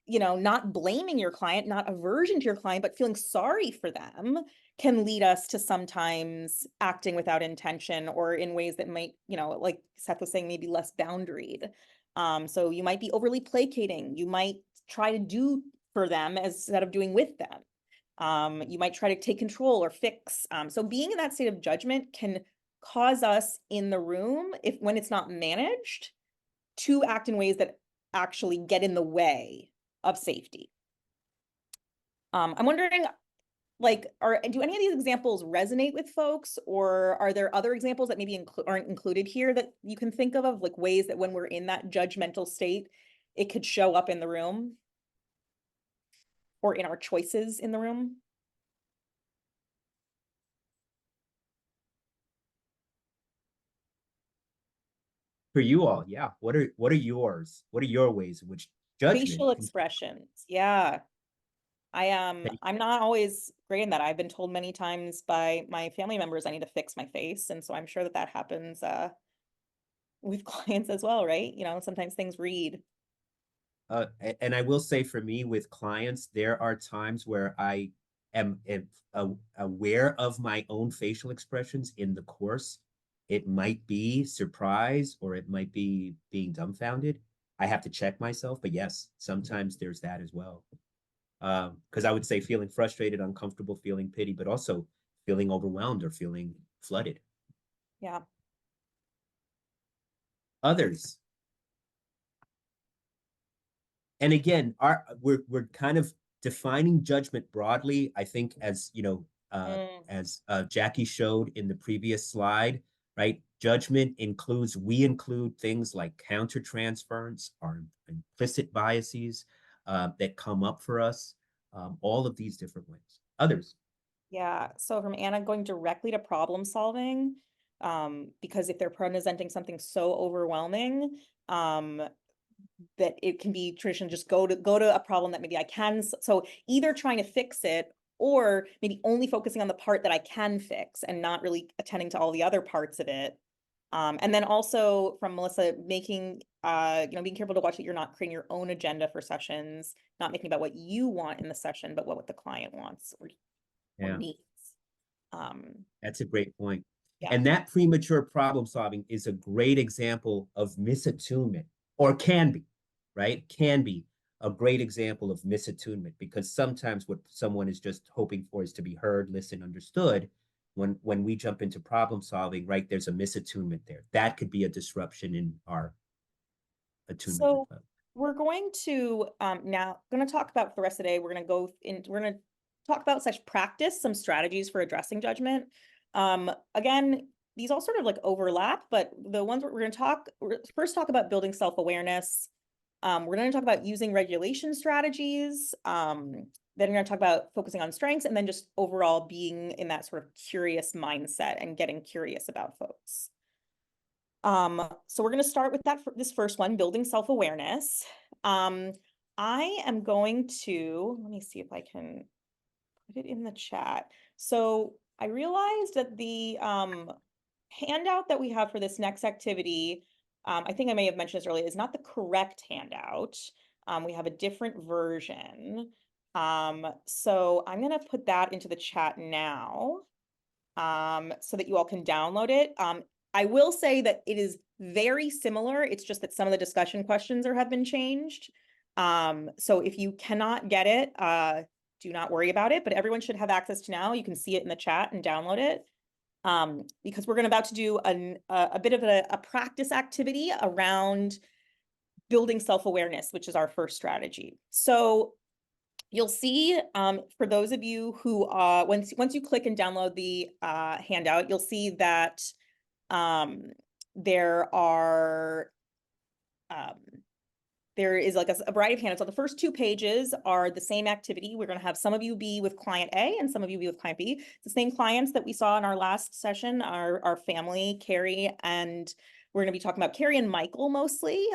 not blaming your client, not aversion to your client, but feeling sorry for them can lead us to sometimes acting without intention, or in ways that might, like Seth was saying, maybe less boundaried. So you might be overly placating. You might try to do for them instead of doing with them. You might try to take control or fix. So being in that state of judgment can cause us in the room, when it's not managed, to act in ways that actually get in the way of safety. I'm wondering, like, do any of these examples resonate with folks, or are there other examples that maybe aren't included here that you can think of like ways that when we're in that judgmental state, it could show up in the room or in our choices in the room? For you all, yeah. What are yours? What are your ways in which judgment Facial expressions, yeah. I'm not always great in that. I've been told many times by my family members I need to fix my face, and so I'm sure that happens with clients as well, right? Sometimes things read. And I will say, for me with clients, there are times where I am aware of my own facial expressions in the course. It might be surprise, or it might be being dumbfounded. I have to check myself, but yes, sometimes there's that as well. Because I would say feeling frustrated, uncomfortable, feeling pity, but also feeling overwhelmed or feeling flooded. Yeah. Others. And again, we're kind of defining judgment broadly, I think, as As Jackie showed in the previous slide, right? Judgment we include things like countertransference, our implicit biases that come up for us, all of these different ways. Others? Yeah, so from Anna, going directly to problem solving, because if they're presenting something so overwhelming, that it can be traditional, just go to a problem that maybe I can, so either trying to fix it or maybe only focusing on the part that I can fix and not really attending to all the other parts of it. And then also from Melissa, making, being careful to watch that you're not creating your own agenda for sessions, not making about what you want in the session, but what the client wants or needs. That's a great point. Yeah. And that premature problem solving is a great example of misattunement, or can be, right? Can be a great example of misattunement, because sometimes what someone is just hoping for is to be heard, listened, understood. When we jump into problem solving, right, there's a misattunement there. That could be a disruption in our attunement. So we're going to now going to talk about for the rest of the day. We're going to talk about such practice, some strategies for addressing judgment. Again, these all sort of like overlap, but the ones we're going to first talk about building self-awareness. We're going to talk about using regulation strategies. Then we're going to talk about focusing on strengths, and then just overall being in that sort of curious mindset and getting curious about folks. So we're going to start with this first one, building self-awareness. I am going to, let me see if I can put it in the chat. So I realized that the handout that we have for this next activity, I think I may have mentioned this earlier, is not the correct handout. We have a different version. So I'm going to put that into the chat now, so that you all can download it. I will say that it is very similar. It's just that some of the discussion questions have been changed. So if you cannot get it, do not worry about it, but everyone should have access to now. You can see it in the chat and download it. Because we're about to do a bit of a practice activity around building self-awareness, which is our first strategy. So you'll see, for those of you who, once you click and download the handout, you'll see that there is like a variety of handouts. So the first 2 pages are the same activity. We're going to have some of you be with client A and some of you be with client B. It's the same clients that we saw in our last session, our family, Carrie, and we're going to be talking about Carrie and Michael mostly.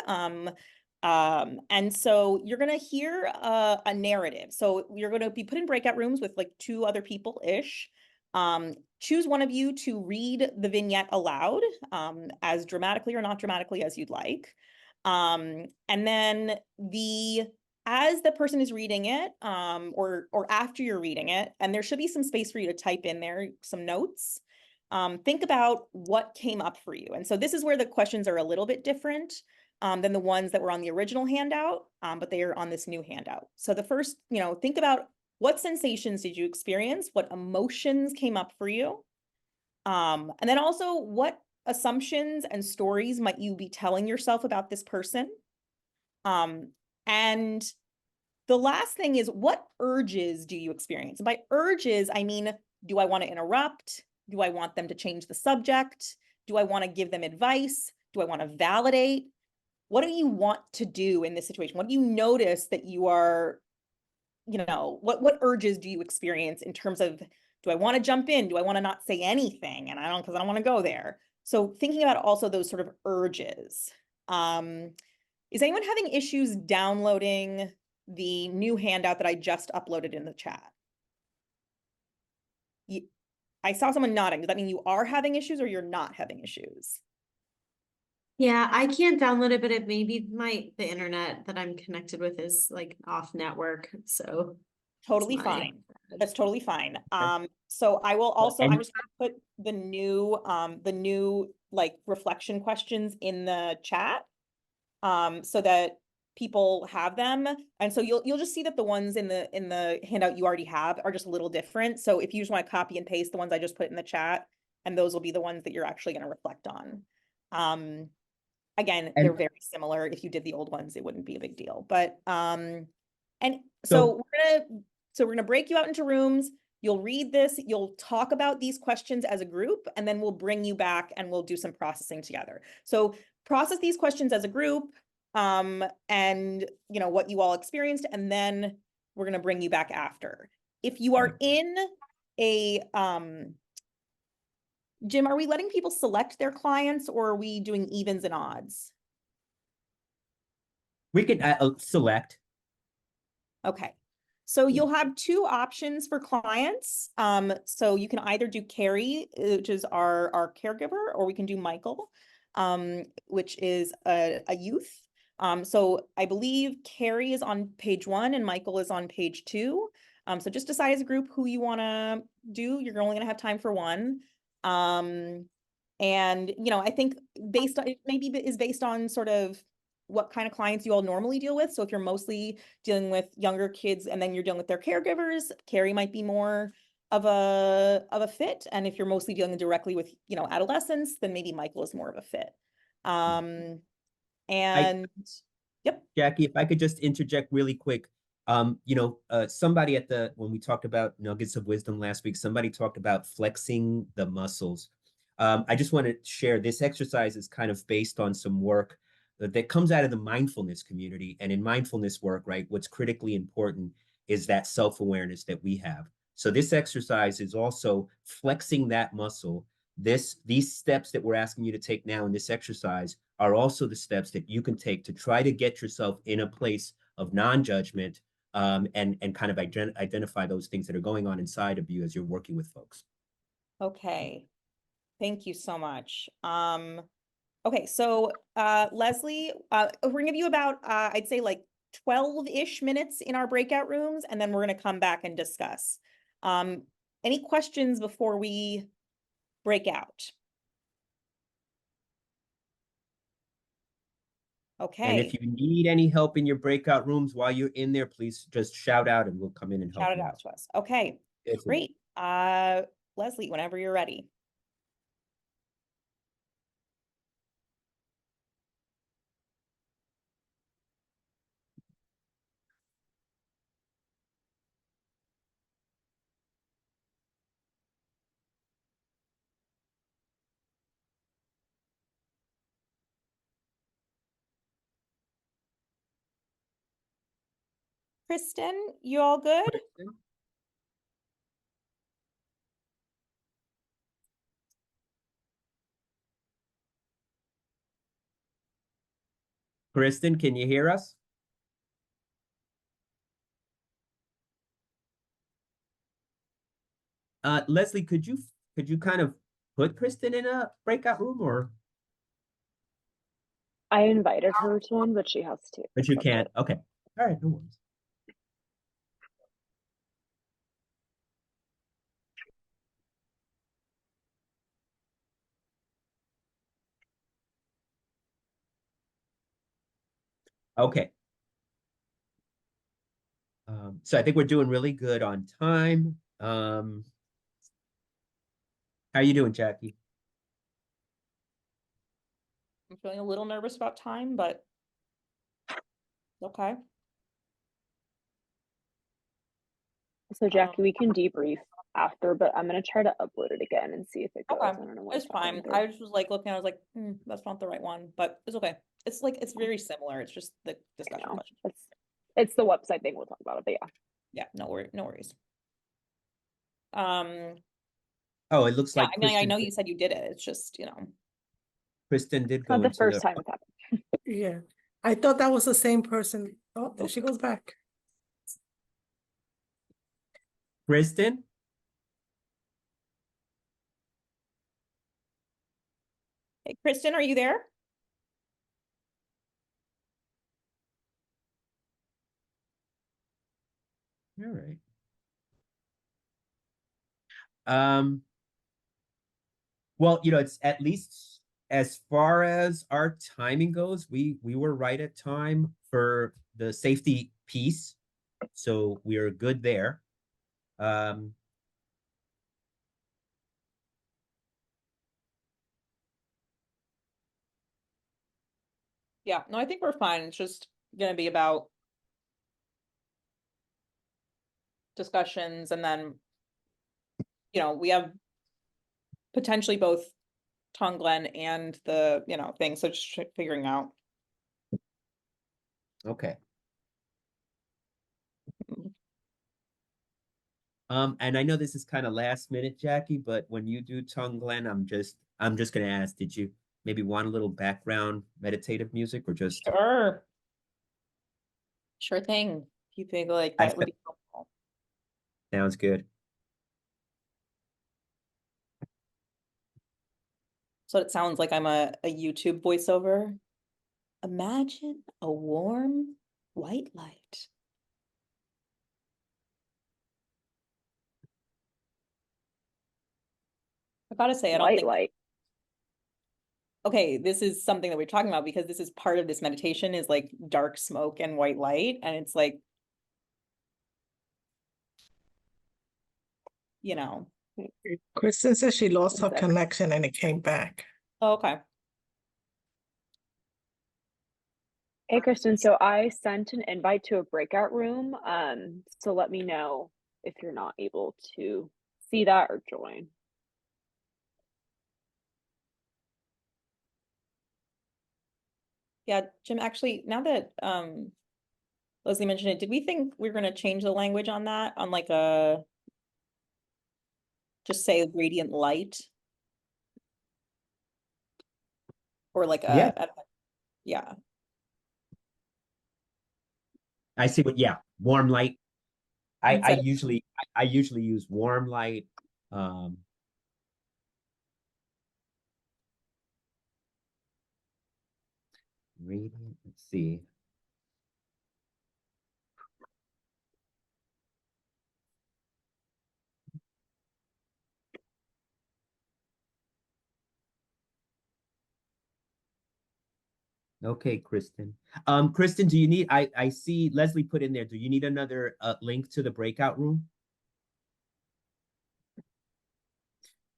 And so you're going to hear a narrative. So you're going to be put in breakout rooms with like 2 other people-ish. Choose one of you to read the vignette aloud, as dramatically or not dramatically as you'd like. And then as the person is reading it, or after you're reading it, and there should be some space for you to type in there, some notes, think about what came up for you. And so this is where the questions are a little bit different than the ones that were on the original handout, but they are on this new handout. So the first, think about what sensations did you experience? What emotions came up for you? And then also what assumptions and stories might you be telling yourself about this person? And the last thing is, what urges do you experience? And by urges, I mean, do I want to interrupt? Do I want them to change the subject? Do I want to give them advice? Do I want to validate? What do you want to do in this situation? What do you notice that you are, what urges do you experience in terms of, do I want to jump in? Do I want to not say anything? And because I don't want to go there. So thinking about also those sort of urges. Is anyone having issues downloading the new handout that I just uploaded in the chat? I saw someone nodding. Does that mean you are having issues or you're not having issues? Yeah, I can't download it, but it may be the internet that I'm connected with is like off network. So totally fine. That's totally fine. So I will also, I'm just gonna put the new like reflection questions in the chat, so that people have them. And so you'll just see that the ones in the handout you already have are just a little different. So if you just want to copy and paste the ones I just put in the chat, and those will be the ones that you're actually going to reflect on. Again, they're very similar. If you did the old ones, it wouldn't be a big deal. But so we're gonna break you out into rooms. you'll read this, you'll talk about these questions as a group, and then we'll bring you back and we'll do some processing together. So process these questions as a group, and you know, what you all experienced, and then we're gonna bring you back after. If you are in a, Jim, are we letting people select their clients, or are we doing evens and odds? We can select. Okay. So you'll have two options for clients. So you can either do Carrie, which is our caregiver, or we can do Michael, which is a youth. So I believe Carrie is on page 1 and Michael is on page 2. So just decide as a group who you want to do. You're only going to have time for one. And, you know, I think based on, it maybe is based on sort of what kind of clients you all normally deal with. So if you're mostly dealing with younger kids and then you're dealing with their caregivers, Carrie might be more of a fit. And if you're mostly dealing directly with, you know, adolescents, then maybe Michael is more of a fit. And yep. Jackie, if I could just interject really quick. You know, somebody when we talked about nuggets of wisdom last week, somebody talked about flexing the muscles. I just want to share this exercise is kind of based on some work that comes out of the mindfulness community. And in mindfulness work, right, what's critically important is that self-awareness that we have. So this exercise is also flexing that muscle. These steps that we're asking you to take now in this exercise are also the steps that you can take to try to get yourself in a place of non-judgment, and kind of identify those things that are going on inside of you as you're working with folks. Okay. Thank you so much. Okay, so Leslie, we're gonna give you about I'd say like 12-ish minutes in our breakout rooms, and then we're gonna come back and discuss. Any questions before we break out? Okay. And if you need any help in your breakout rooms while you're in there, please just shout out and we'll come in and help Shout it you out to us. Okay, great. Leslie, whenever you're ready. Kristen, you all good? Kristen, can you hear us? Leslie, could you kind of put Kristen in a breakout room, or? I invited her to one, but she has to. But you can't. Okay. All right. No worries. Okay. So I think we're doing really good on time. How are you doing, Jackie? I'm feeling a little nervous about time, but okay. So Jackie, we can debrief after, but I'm gonna try to upload it again and see if it goes. Okay, I don't know what's it's fine. happening I there. just was like looking, I was like, that's not the right one, but it's okay. It's like, it's very similar. It's just the discussion know. question. It's the website thing we'll talk about it, but yeah. Yeah, no worries. Oh, it looks Yeah, like I mean, I Kristen know you said you did it. It's just, you know. Kristen did go Not the into first time it's happened. Yeah, I thought that was the same person. Oh, there she goes back. Kristen? Hey, Kristen, are you there? All right. Well, you know, it's at least as far as our timing goes, we were right at time for the safety piece. So we are good there. Yeah, no, I think we're fine. It's just gonna be about discussions, and then you know, we have potentially both Tonglen and the, you know, thing, so just figuring out. Okay. And I know this is kind of last minute, Jackie, but when you do Tonglen, I'm just gonna ask, did you maybe want a little background meditative music or just Sure. Sure thing. If you think like I that would be helpful. sounds good? So it sounds like I'm a YouTube voiceover. Imagine a warm white light. I gotta say, I don't White think, light. okay, this is something that we're talking about because this is part of this meditation is like dark smoke and white light. And it's like, you know, Kristen says she lost her One sec. connection and it came back. oh, okay. Hey, Kristen, so I sent an invite to a breakout room. So let me know if you're not able to see that or join. Yeah, Jim, actually, now that Leslie mentioned it, did we think we were gonna change the language on that on like a just say radiant light? Or like Yeah. yeah. I see what, yeah, warm light. I Instead of- usually use warm light. Radiant, let's see. Okay, Kristen. Kristen, do you need, I see Leslie put in there, do you need another link to the breakout room?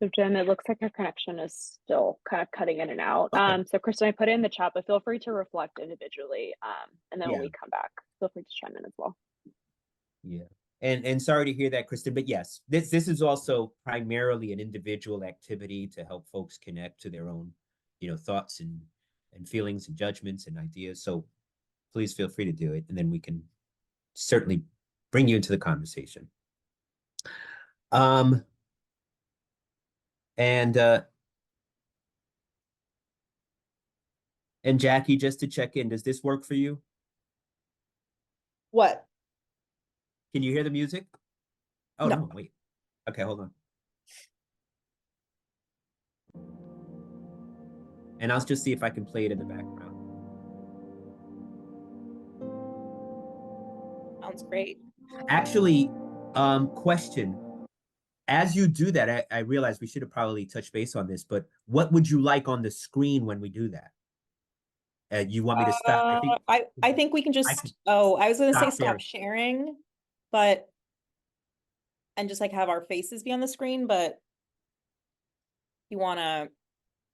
So Jim, it looks like your connection is still kind of cutting in and out. Okay. So Kristen, I put it in the chat, but feel free to reflect individually. And then when Yeah. we come back, feel free to chime in as well. Yeah. And sorry to hear that, Kristen, but yes, this is also primarily an individual activity to help folks connect to their own, thoughts and feelings and judgments and ideas. So please feel free to do it, and then we can certainly bring you into the conversation. And Jackie, just to check in, does this work for you? What? Can you hear the music? Oh, No. no, wait. Okay, hold on. And I'll just see if I can play it in the background. Sounds great. Actually, question. As you do that, I realize we should have probably touched base on this, but what would you like on the screen when we do that? You want me to stop? I think we can just, can I was gonna say stop stop there. sharing, but and just like have our faces be on the screen, but you wanna,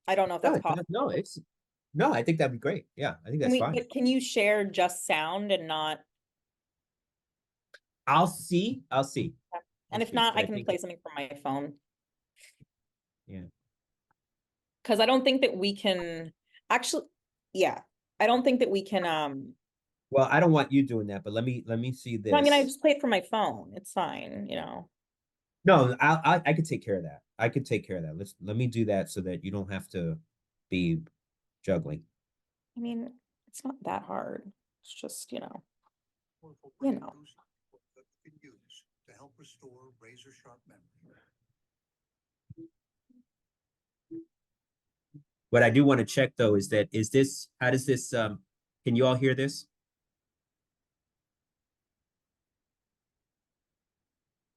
I don't know if that's possible. No, I think that'd be great. Yeah, I think that's fine. But can you share just sound and not, I'll see. and if not, I can play something from my phone. Yeah. Cause I don't think that we can actually, yeah, I don't think that we can, Well, I don't want you doing that, but let me see this. I mean, I just play it from my phone. It's fine, No, I could take care of that. I could take care of that. Let me do that so that you don't have to be juggling. I mean, it's not that hard. It's just, To help restore razor sharp memory. What I do want to check though is this, how does this, can you all hear this?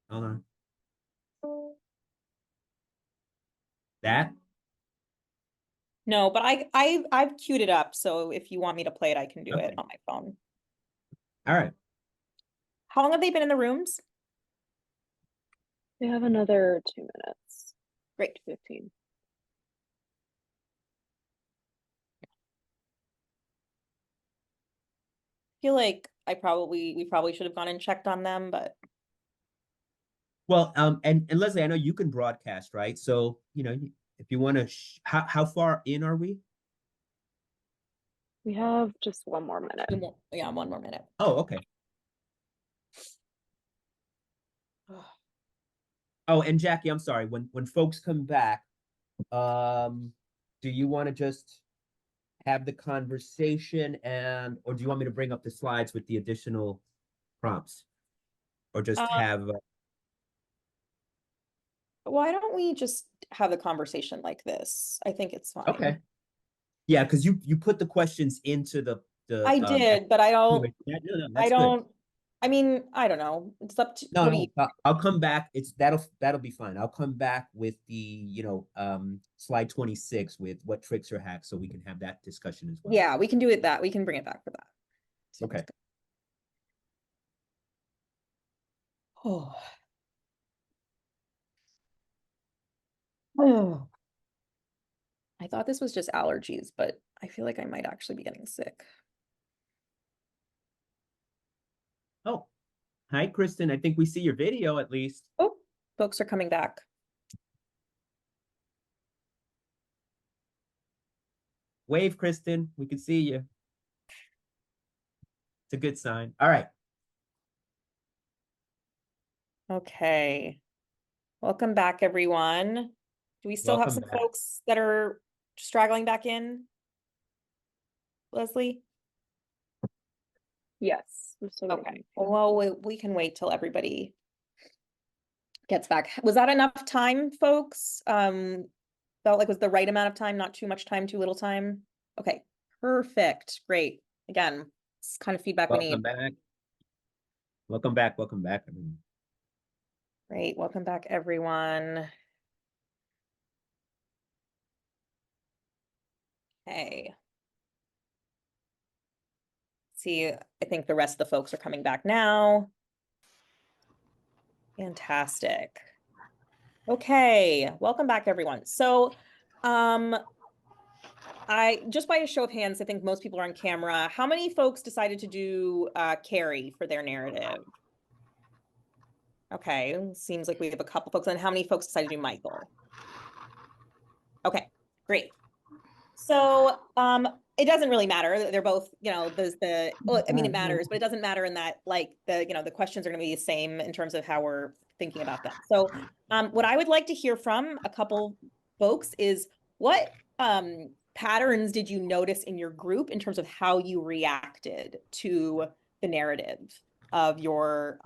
Hold on. That? No, but I've queued it up, so if you want me to play it, I can do it Okay. on my phone. All right. How long have they been in the rooms? We have another 2 minutes. Great. 15. I feel like we probably should have gone and checked on them, but Well, and Leslie, I know you can broadcast, right? So, if you want to, how far in are we? We have just one more minute. Yeah, one more minute. Oh, okay. Oh, and Jackie, I'm sorry. When folks come back, do you want to just have the conversation or do you want me to bring up the slides with the additional prompts? Or just have Why don't we just have a conversation like this? I think it's fine. Okay. Yeah, because you put the questions into the I did, but I don't, no, I that's good. don't, I mean, I don't know. It's up to, No, what do you, I'll come back. That'll be fine. I'll come back with the, slide 26 with what tricks or hacks, so we can have that discussion as well. yeah, we can do it we can bring it back for that. Okay. Oh. Oh. I thought this was just allergies, but I feel like I might actually be getting sick. Oh, hi, Kristen. I think we see your video at least. Oh, folks are coming back. Wave, Kristen. We can see you. It's a good sign. All right. Okay. Welcome back, everyone. Do we still have Welcome some back. folks that are straggling back in? Leslie? Yes. We're still Okay. waiting. Well, we can wait till everybody gets back. Was that enough time, folks? Felt like was the right amount of time, not too much time, too little time? Okay, perfect. Great. Again, it's kind of feedback we Welcome need. back. Welcome back. Welcome back. Great. Welcome back, everyone. Okay. See, I think the rest of the folks are coming back now. Fantastic. Okay, welcome back, everyone. So, I just by a show of hands, I think most people are on camera. How many folks decided to do Carrie for their narrative? Okay, seems like we have a couple folks. And how many folks decided to do Michael? Okay, great. So, it doesn't really matter. They're both, there's well, I mean, it matters, but it doesn't matter in that, like, the questions are going to be the same in terms of how we're thinking about them. So, what I would like to hear from a couple folks is what patterns did you notice in your group in terms of how you reacted to the narrative of your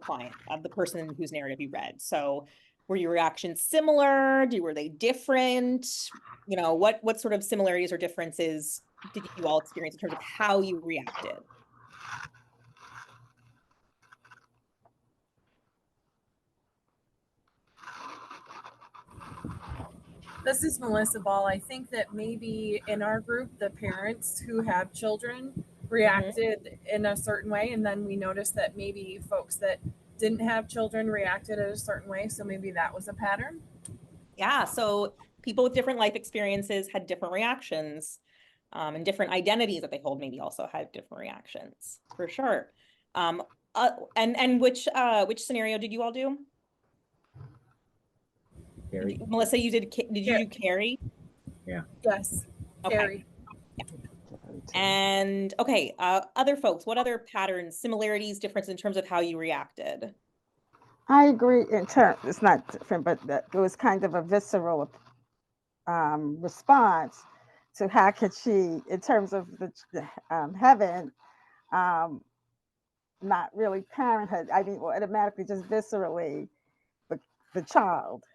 client, of the person whose narrative you read? So, were your reactions similar? Were they different? What sort of similarities or differences did you all experience in terms of how you reacted? This is Melissa Ball. I think that maybe in our group, the parents who have children reacted in a certain way. And then we noticed that maybe folks that didn't have children reacted in a certain way. So maybe that was a pattern. Yeah, so people with different life experiences had different reactions, and different identities that they hold maybe also had different reactions, for sure. And which scenario did you all do? Carrie. Melissa, you did you do Carrie? Yeah. Yes. Okay. Carrie. Yeah. And okay, other folks, what other patterns, similarities, difference in terms of how you reacted? I agree in terms, it's not different, but that it was kind of a visceral response to how could she, in terms of the heaven, not really parenthood. I mean, automatically just viscerally, the child's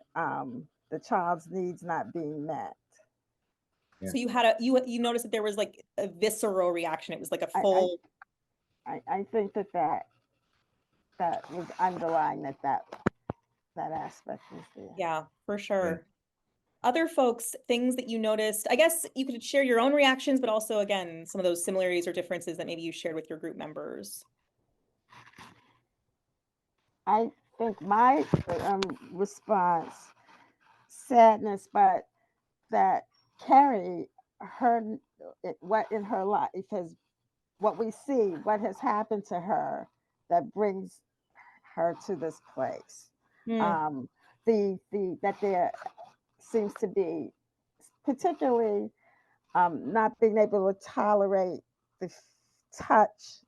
needs not being met. So you had you noticed that there was like a visceral reaction. It was like a full. I think that was underlying that aspect was there. Yeah, for sure. Yeah. Other folks, things that you noticed, I guess you could share your own reactions, but also again, some of those similarities or differences that maybe you shared with your group members. I think my response, sadness, but that Carrie, what in her life, because what we see, what has happened to her that brings her to this place. Mm. That there seems to be particularly not being able to tolerate the touch,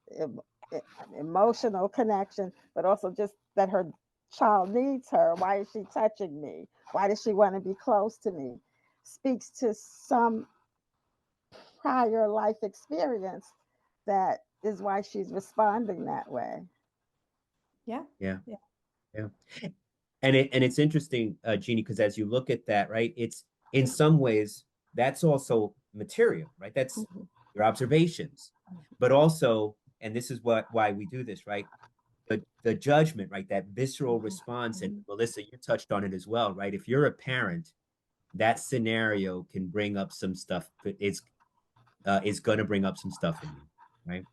emotional connection, but also just that her child needs her. Why is she touching me? Why does she want to be close to me? Speaks to some prior life experience that is why she's responding that way. Yeah. Yeah. Yeah. Yeah. And it's interesting, Jeannie, because as you look at that, right, it's in some ways that's also material, right? That's your observations, but also, and this is why we do this, right? The judgment, right? That visceral response, and Melissa, you touched on it as well, right? If you're a parent, that scenario can bring up some stuff. It's going to bring up some stuff in you, right?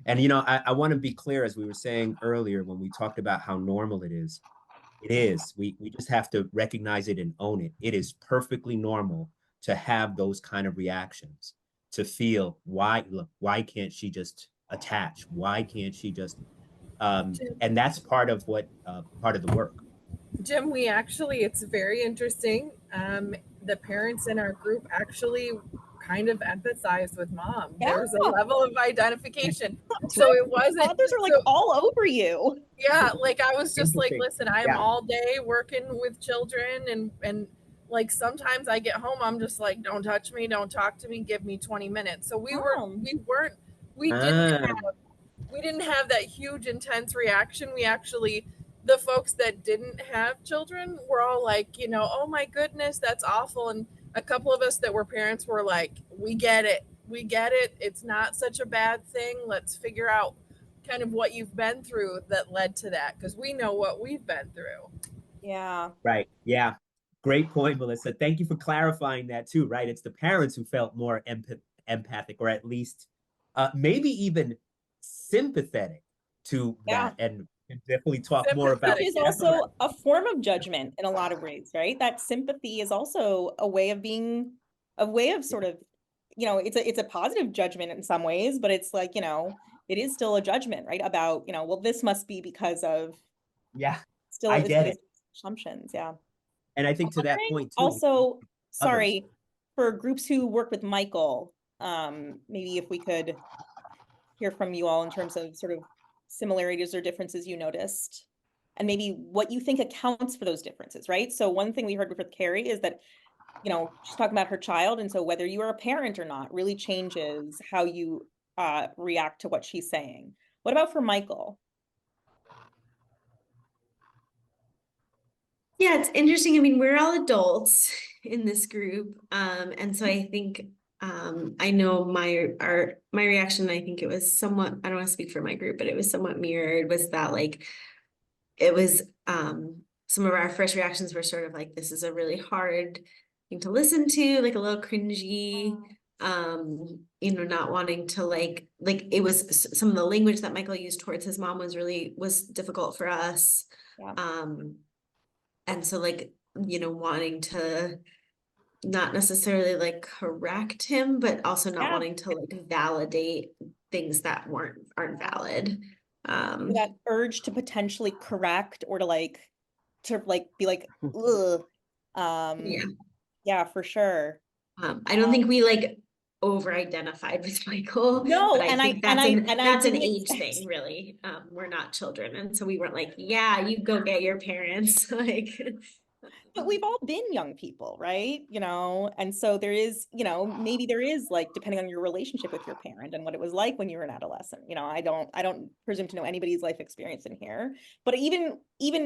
And I want to be clear, as we were saying earlier when we talked about how normal it is. It is. We just have to recognize it and own it. It is perfectly normal to have those kind of reactions, to feel why can't she just attach? Why can't she just and that's part of the work. Jim, we actually, it's very interesting. The parents in our group actually kind of empathize with mom. Yeah. There's a level of identification. So it wasn't, Fathers are like all over you. yeah, like I was just like, Interesting. listen, I am Yeah. all day working with children and like sometimes I get home, I'm just like, don't touch me, don't talk to me, give me 20 minutes. So we didn't have that huge intense reaction. We actually, the folks that didn't have children were all like, oh my goodness, that's awful. And a couple of us that were parents were like, we get it. It's not such a bad thing. Let's figure out kind of what you've been through that led to that, because we know what we've been through. Yeah. Right. Yeah. Great point, Melissa. Thank you for clarifying that too, right? It's the parents who felt more empathic, or at least maybe even sympathetic to Yeah. that, and definitely talk more about Which is also a form of judgment in a lot of ways, right? That sympathy is also a way of sort of, it's a positive judgment in some ways, but it's like, it is still a judgment, right? About, well, this must be because of I get it. assumptions. Yeah. And I think to that point too, also, others. sorry, for groups who work with Michael, maybe if we could hear from you all in terms of sort of similarities or differences you noticed, and maybe what you think accounts for those differences, right? So one thing we heard with Carrie is that, she's talking about her child, and so whether you are a parent or not really changes how you react to what she's saying. What about for Michael? Yeah, it's interesting. I mean, we're all adults in this group. And so I think I know my reaction, I think it was somewhat, I don't want to speak for my group, but it was somewhat mirrored, was that like it was some of our first reactions were sort of like, this is a really hard thing to listen to, like a little cringy, not wanting to like it was some of the language that Michael used towards his mom was difficult for us. Yeah. And so like, wanting to not necessarily like correct him, but also not wanting to like validate things that aren't valid. That urge to potentially correct or to be like, ugh. Yeah, for sure. I don't think we like over-identified with Michael. No, but I think that's an age expect... thing, really. We're not children, and so we weren't like, yeah, you go get your parents. Like, but we've all been young people, right? And so there is, maybe there is like, depending on your relationship with your parent and what it was like when you were an adolescent. I don't presume to know anybody's life experience in here, but even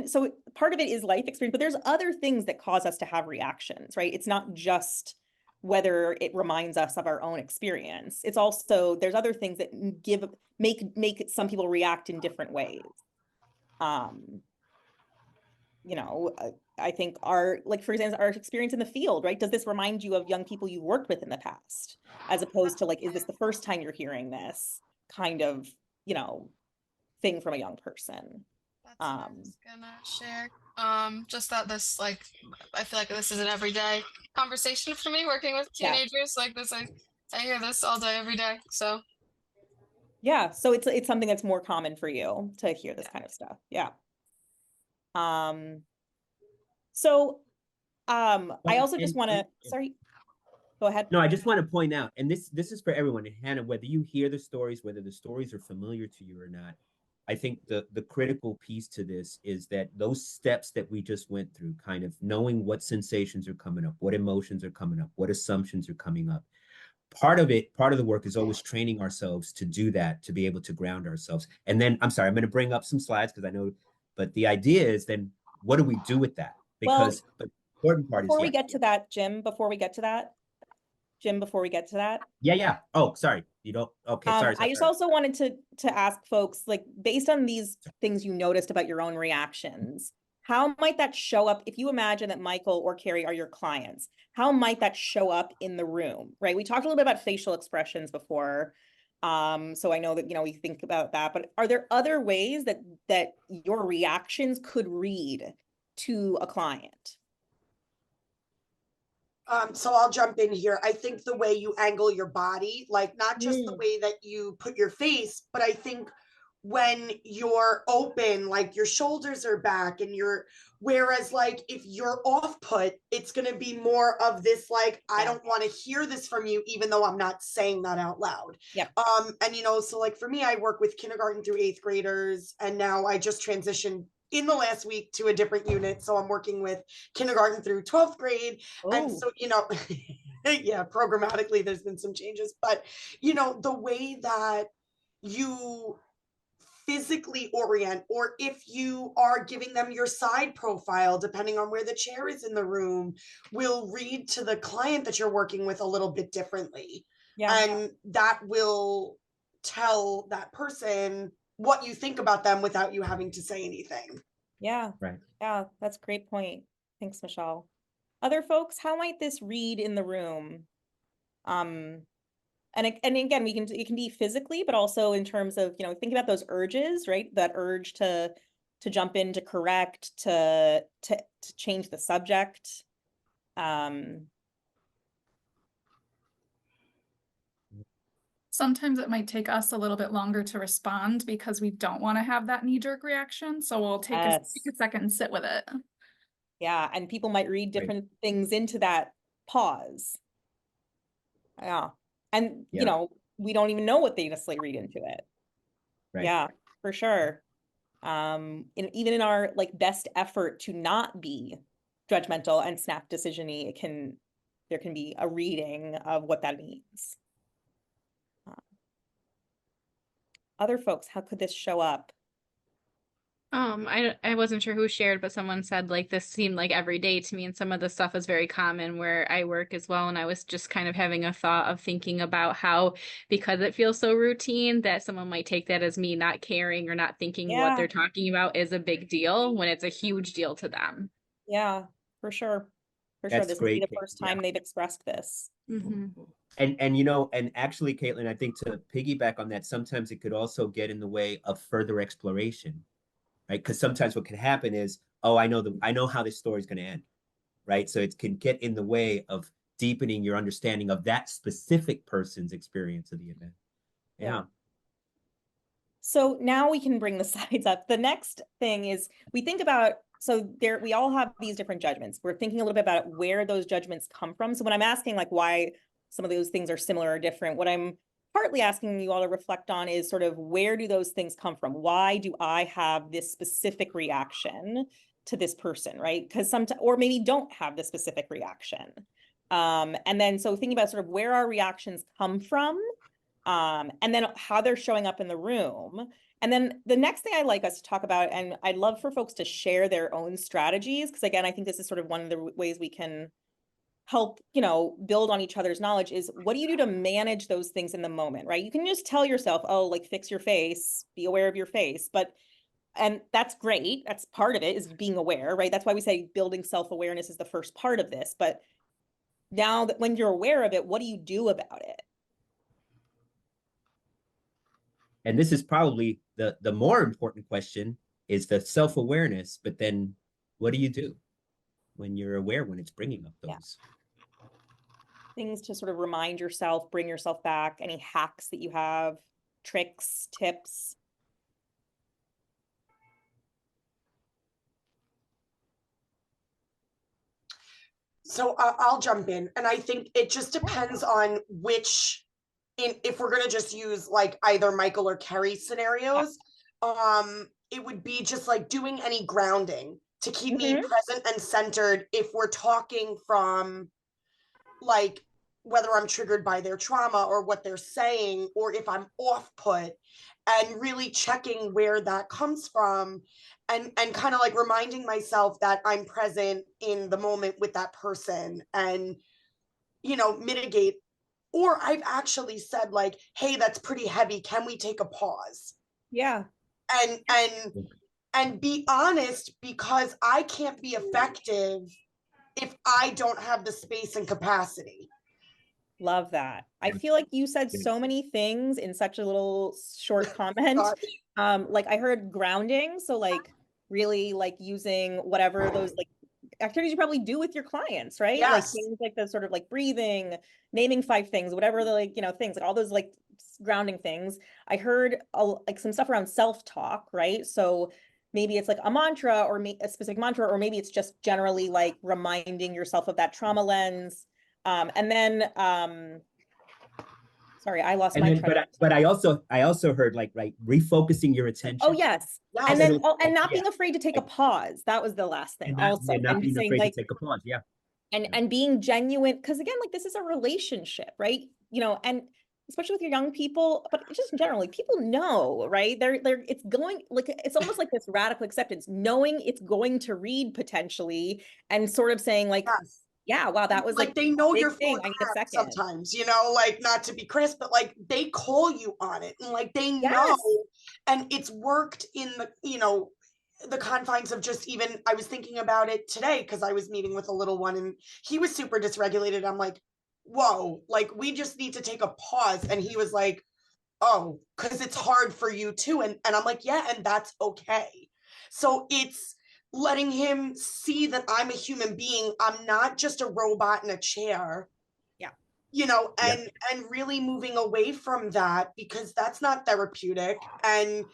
so part of it is life experience, but there's other things that cause us to have reactions, right? It's not just whether it reminds us of our own experience. It's also, there's other things that make some people react in different ways. I think for example, our experience in the field, right? Does this remind you of young people you worked with in the past, as opposed to like, is this the first time you're hearing this kind of, thing from a young person? That's what I was gonna share. Just that this, like, I feel like this is an everyday conversation for me working with teenagers like this. I hear this all day, every day. So yeah, so it's something that's more common for you to hear this kind of stuff. Yeah. So I Well, also just want to, sorry, go ahead. No, I just want to point out, and this is for everyone, and Hannah, whether you hear the stories, whether the stories are familiar to you or not, I think the critical piece to this is that those steps that we just went through, kind of knowing what sensations are coming up, what emotions are coming up, what assumptions are coming up. Part of the work is always training ourselves to do that, to be able to ground ourselves. And then, I'm sorry, I'm going to bring up some slides because I know, but the idea is then what do we do with that? Because the important part is, before we get to that, Jim, before we get to that, yeah. Oh, sorry. You don't. Okay, sorry. I just also wanted to ask folks, like, based on these things you noticed about your own reactions, how might that show up if you imagine that Michael or Carrie are your clients? How might that show up in the room, right? We talked a little bit about facial expressions before. So I know that, we think about that, but are there other ways that your reactions could read to a client? So I'll jump in here. I think the way you angle your body, like not just the way that you put your face, but I think when you're open, like your shoulders are back and whereas like if you're off put, it's going to be more of this, like, I don't want to hear this from you, even though I'm not saying that out loud. Yeah. And so like for me, I work with kindergarten through 8th graders, and now I just transitioned in the last week to a different unit. So I'm working with kindergarten through 12th grade. Oh. And so, yeah, programmatically, there's been some changes, but the way that you physically orient, or if you are giving them your side profile, depending on where the chair is in the room, will read to the client that you're working with a little bit differently. Yeah. And that will tell that person what you think about them without you having to say anything. Yeah. Right. Yeah, that's a great point. Thanks, Michelle. Other folks, how might this read in the room? And again, it can be physically, but also in terms of, think about those urges, right? That urge to jump in, to correct, to change the subject. Sometimes it might take us a little bit longer to respond because we don't want to have that knee-jerk reaction. So we'll take a second and sit with it. Yeah, and people might read different things into that pause. Yeah. And, we don't even know what they necessarily read into it. Right. Yeah, for sure. Even in our best effort to not be judgmental and snap decision-y, there can be a reading of what that means. Other folks, how could this show up? I wasn't sure who shared, but someone said this seemed like every day to me, and some of the stuff is very common where I work as well. And I was just kind of having a thought of thinking about how, because it feels so routine, that someone might take that as me not caring or not thinking what they're talking about is a big deal when it's a huge deal to them. Yeah, for sure. That's this great, will be the first time they've expressed this. Mm-hmm. And actually, Caitlin, I think to piggyback on that, sometimes it could also get in the way of further exploration, right? Because sometimes what can happen is, I know how this story is going to end, right? So it can get in the way of deepening your understanding of that specific person's experience of the event. Yeah. So now we can bring the slides up. The next thing is we think about, we all have these different judgments. We're thinking a little bit about where those judgments come from. So when I'm asking why some of those things are similar or different, what I'm partly asking you all to reflect on is sort of, where do those things come from? Why do I have this specific reaction to this person, right? Because or maybe don't have the specific reaction. And then, so thinking about sort of where our reactions come from, and then how they're showing up in the room. And then the next thing I'd like us to talk about, and I'd love for folks to share their own strategies, because again, I think this is sort of one of the ways we can help, build on each other's knowledge, is what do you do to manage those things in the moment, right? You can just tell yourself, fix your face, be aware of your face, and that's great. That's part of it, is being aware, right? That's why we say building self-awareness is the first part of this. But now that when you're aware of it, what do you do about it? And this is probably the more important question, is the self-awareness, but then what do you do when you're aware, when it's bringing up those things to sort of remind yourself, bring yourself back? Any hacks that you have, tricks, tips? So I'll jump in, and I think it just depends on which, if we're gonna just use like either Michael or Kerry scenarios, it would be just like doing any grounding to keep me present and centered if we're talking from like whether I'm triggered by their trauma or what they're saying, or if I'm off put, and really checking where that comes from, and kind of like reminding myself that I'm present in the moment with that person, and mitigate. Or I've actually said like, hey, that's pretty heavy, can we take a pause? Yeah. And be honest, because I can't be effective if I don't have the space and capacity. Love that. I feel like you said so many things in such a little short comment. Like I heard grounding, so like really like using whatever those like activities you probably do with your clients, right? Like Yes. things like the sort of like breathing, naming 5 things, whatever the like, things, like all those like grounding things. I heard like some stuff around self-talk, right? So maybe it's like a mantra or a specific mantra, or maybe it's just generally like reminding yourself of that trauma lens. And then, sorry, I lost my train. But I also heard like, right, refocusing your attention. Oh yes. And then, and not being afraid to take a pause. That was the last thing also. Not being saying, afraid like, to take a pause. Yeah. And being genuine, because again, like this is a relationship, right? And especially with your young people, but just generally, people know, right? It's going like, it's almost like this radical acceptance, knowing it's going to read potentially, and sort of saying like, yes. Yeah, wow, that was like they know you're thing. I need a second. Sometimes, like not to be crisp, but like they call you on it, and like they know, and it's worked in the, the confines of just even, I was thinking about it today because I was meeting with a little one and he was super dysregulated. I'm like, whoa, like we just need to take a pause. And he was like, oh, because it's hard for you too. And I'm like, yeah, and that's okay. So it's letting him see that I'm a human being. I'm not just a robot in a chair. Yeah. And really moving away from that, because that's not therapeutic. And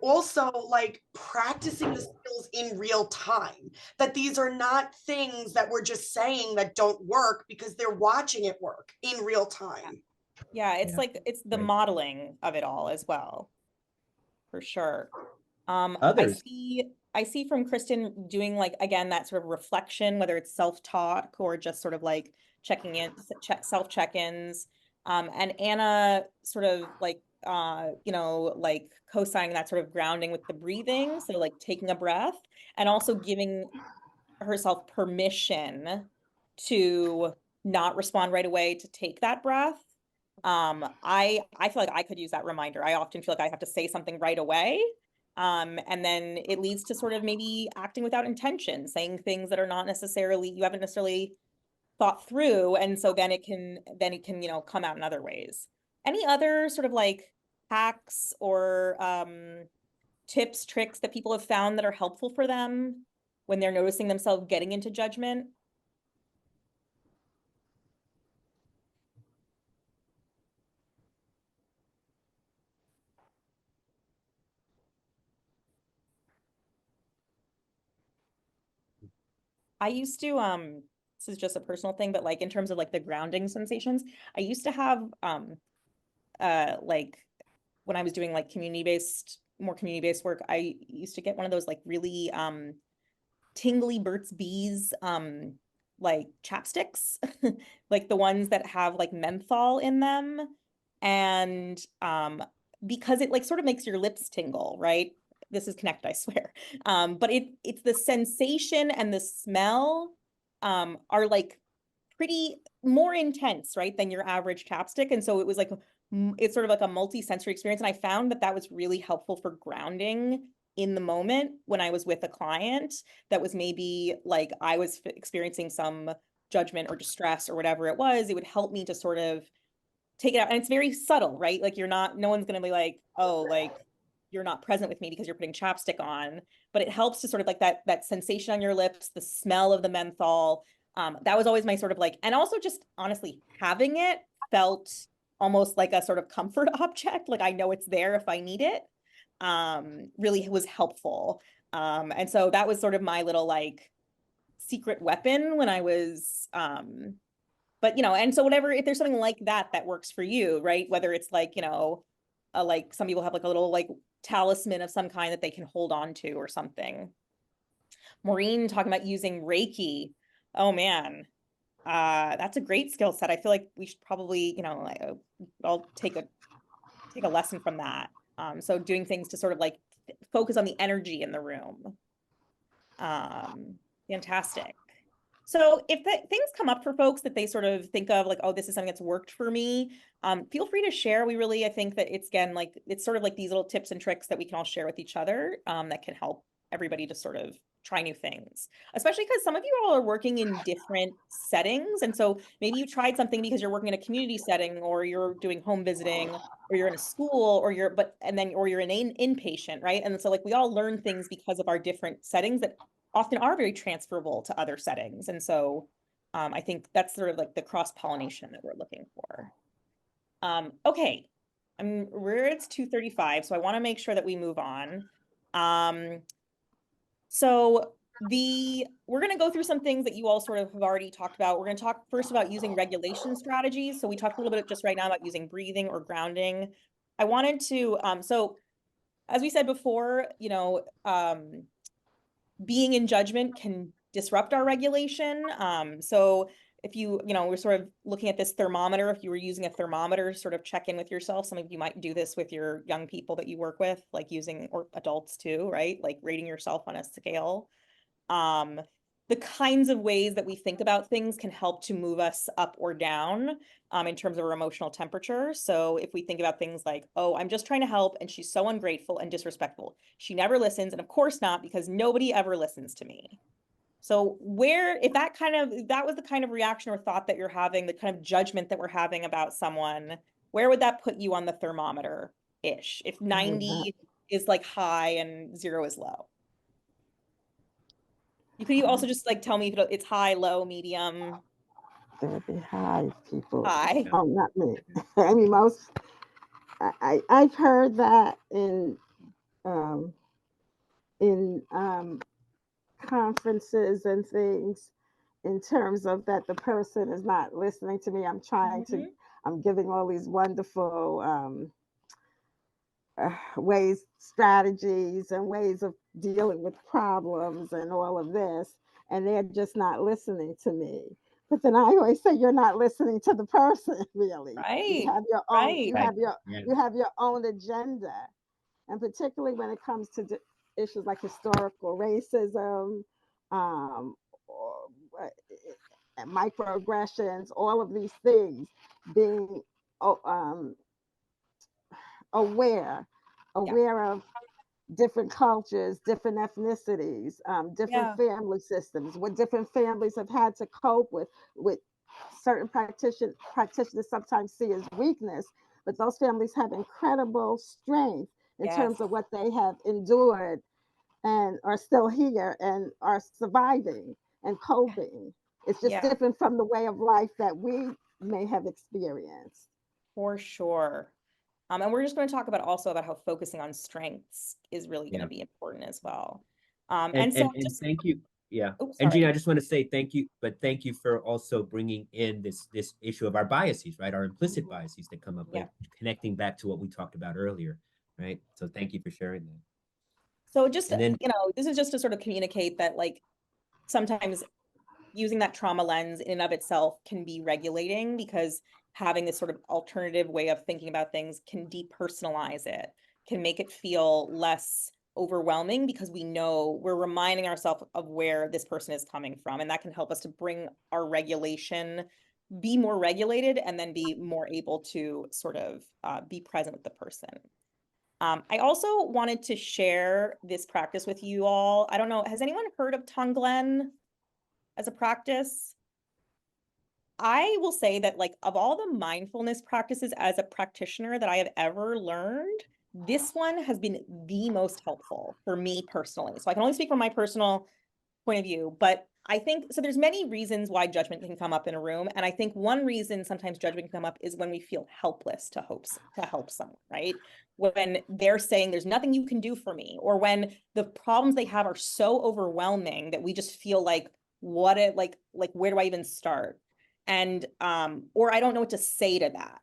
also like practicing the skills in real time, that these are not things that we're just saying that don't work, because they're watching it work in real time. Yeah, it's like, it's the modeling of it all as well, for sure. Others. I see from Kristen doing like, again, that sort of reflection, whether it's self-talk or just sort of like checking in, self-check-ins. And Anna sort of like, like co-signing that sort of grounding with the breathing. So like taking a breath and also giving herself permission to not respond right away, to take that breath. I feel like I could use that reminder. I often feel like I have to say something right away. And then it leads to sort of maybe acting without intention, saying things that are not necessarily, you haven't necessarily thought through. And so then it can, come out in other ways. Any other sort of like hacks or tips, tricks that people have found that are helpful for them when they're noticing themselves getting into judgment? I used to, this is just a personal thing, but like in terms of like the grounding sensations, I used to have, like when I was doing like more community-based work, I used to get one of those like really, tingly Burt's Bees, like chapsticks, like the ones that have like menthol in them. And, because it like sort of makes your lips tingle, right? This is connected, I swear. But it's the sensation and the smell are like pretty more intense, right, than your average chapstick. And so it was like, it's sort of like a multi-sensory experience. And I found that was really helpful for grounding in the moment when I was with a client that was maybe like, I was experiencing some judgment or distress or whatever it was. It would help me to sort of take it out. And it's very subtle, right? Like no one's going to be like, oh, like you're not present with me because you're putting chapstick on, but it helps to sort of like that sensation on your lips, the smell of the menthol. That was always my sort of like, and also just honestly having it felt almost like a sort of comfort object. Like I know it's there if I need it. Really was helpful. And so that was sort of my little like secret weapon when I was, but you know, and so whatever, if there's something like that that works for you, right? Whether it's like, you know, like some people have like a little like talisman of some kind that they can hold on to or something. Maureen talking about using Reiki. Oh man, that's a great skill set. I feel like we should probably, you know, I'll take a lesson from that. So doing things to sort of like focus on the energy in the room. Fantastic. So if things come up for folks that they sort of think of like, oh, this is something that's worked for me, feel free to share. We really, I think that it's, again, like, it's sort of like these little tips and tricks that we can all share with each other, that can help everybody to sort of try new things, especially because some of you all are working in different settings. And so maybe you tried something because you're working in a community setting, or you're doing home visiting, or you're in a school, or you're an inpatient, right? And so like we all learn things because of our different settings that often are very transferable to other settings. And so I think that's sort of like the cross-pollination that we're looking for. Okay, it's 2:35, so I want to make sure that we move on. So we're going to go through some things that you all sort of have already talked about. We're going to talk first about using regulation strategies. So we talked a little bit just right now about using breathing or grounding. I wanted to, so as we said before, you know, being in judgment can disrupt our regulation. So if you know, we're sort of looking at this thermometer, if you were using a thermometer, sort of check in with yourself. Some of you might do this with your young people that you work with, like using, or adults too, right? Like rating yourself on a scale. The kinds of ways that we think about things can help to move us up or down in terms of our emotional temperature. So if we think about things like, oh, I'm just trying to help and she's so ungrateful and disrespectful. She never listens. And of course not, because nobody ever listens to me. So if that was the kind of reaction or thought that you're having, the kind of judgment that we're having about someone, where would that put you on the thermometer-ish? If 90 is like high and 0 is low. You could also just like tell me if it's high, low, medium. There'd be high people. High. Oh, not me. I mean, I've heard that in conferences and things, in terms of that the person is not listening to me. I'm trying to, I'm giving all these wonderful ways, strategies and ways of dealing with problems and all of this, and they're just not listening to me. But then I always say, you're not listening to the person, really. Right. You have your own, you have your own agenda. And particularly when it comes to issues like historical racism, microaggressions, all of these things, being aware of different cultures, different ethnicities, different family systems, what different families have had to cope with certain practitioners sometimes see as weakness, but those families have incredible strength in terms of what they have endured and are still here and are surviving and coping. It's just different from the way of life that we may have experienced. For sure. And we're just going to talk about also about how focusing on strengths is really going to be important as well. And thank you. Yeah. Oh, and Gina, I just want to say thank you, but thank you for also bringing in this issue of our biases, right? Our implicit biases that come up, like connecting back to what we talked about earlier, right? So thank you for sharing that. So just, you know, this is just to sort of communicate that like sometimes using that trauma lens in and of itself can be regulating, because having this sort of alternative way of thinking about things can depersonalize it, can make it feel less overwhelming, because we know we're reminding ourselves of where this person is coming from. And that can help us to bring our regulation, be more regulated, and then be more able to sort of be present with the person. I also wanted to share this practice with you all. I don't know, has anyone heard of Tonglen as a practice? I will say that, like, of all the mindfulness practices as a practitioner that I have ever learned, this one has been the most helpful for me personally. So I can only speak from my personal point of view, but I think, so there's many reasons why judgment can come up in a room. And I think one reason sometimes judgment can come up is when we feel helpless to help someone, right? When they're saying there's nothing you can do for me, or when the problems they have are so overwhelming that we just feel like where do I even start? And, or I don't know what to say to that.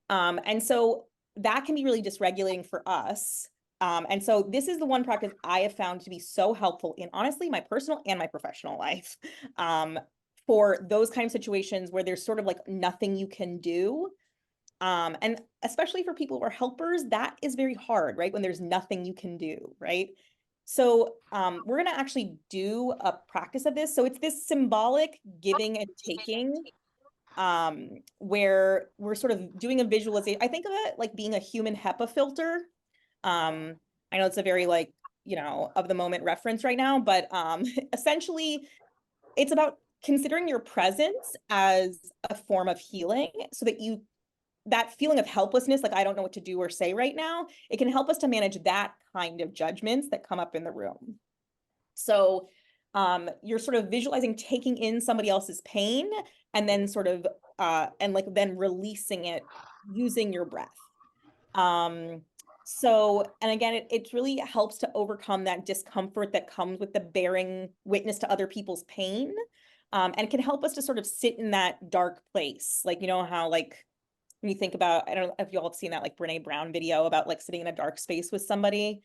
And so that can be really dysregulating for us. And so this is the one practice I have found to be so helpful in honestly my personal and my professional life. For those kind of situations where there's sort of like nothing you can do. And especially for people who are helpers, that is very hard, right? When there's nothing you can do, right? So we're gonna actually do a practice of this. So it's this symbolic giving and taking, where we're sort of doing a visualization. I think of it like being a human HEPA filter. I know it's a very like, of the moment reference right now, but essentially it's about considering your presence as a form of healing so that that feeling of helplessness, like I don't know what to do or say right now, it can help us to manage that kind of judgments that come up in the room. So you're sort of visualizing taking in somebody else's pain and then sort of then releasing it using your breath. So, and again, it really helps to overcome that discomfort that comes with the bearing witness to other people's pain. And can help us to sort of sit in that dark place. Like, how like, when you think about, I don't know if you all have seen that like Brene Brown video about like sitting in a dark space with somebody.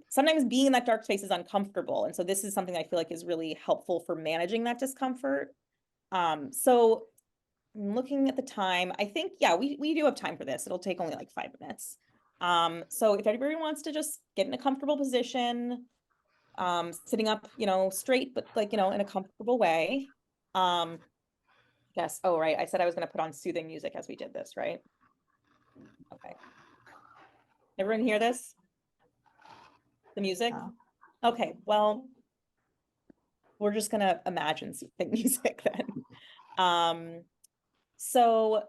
Sometimes being in that dark space is uncomfortable. And so this is something I feel like is really helpful for managing that discomfort. So I'm looking at the time, I think, yeah, we do have time for this. It'll take only like 5 minutes. So if everybody wants to just get in a comfortable position, sitting up, straight, but like, in a comfortable way. Yes. Oh, right. I said I was going to put on soothing music as we did this, right? Okay. Everyone hear this? The music? Okay. Well, we're just going to imagine soothing music then. So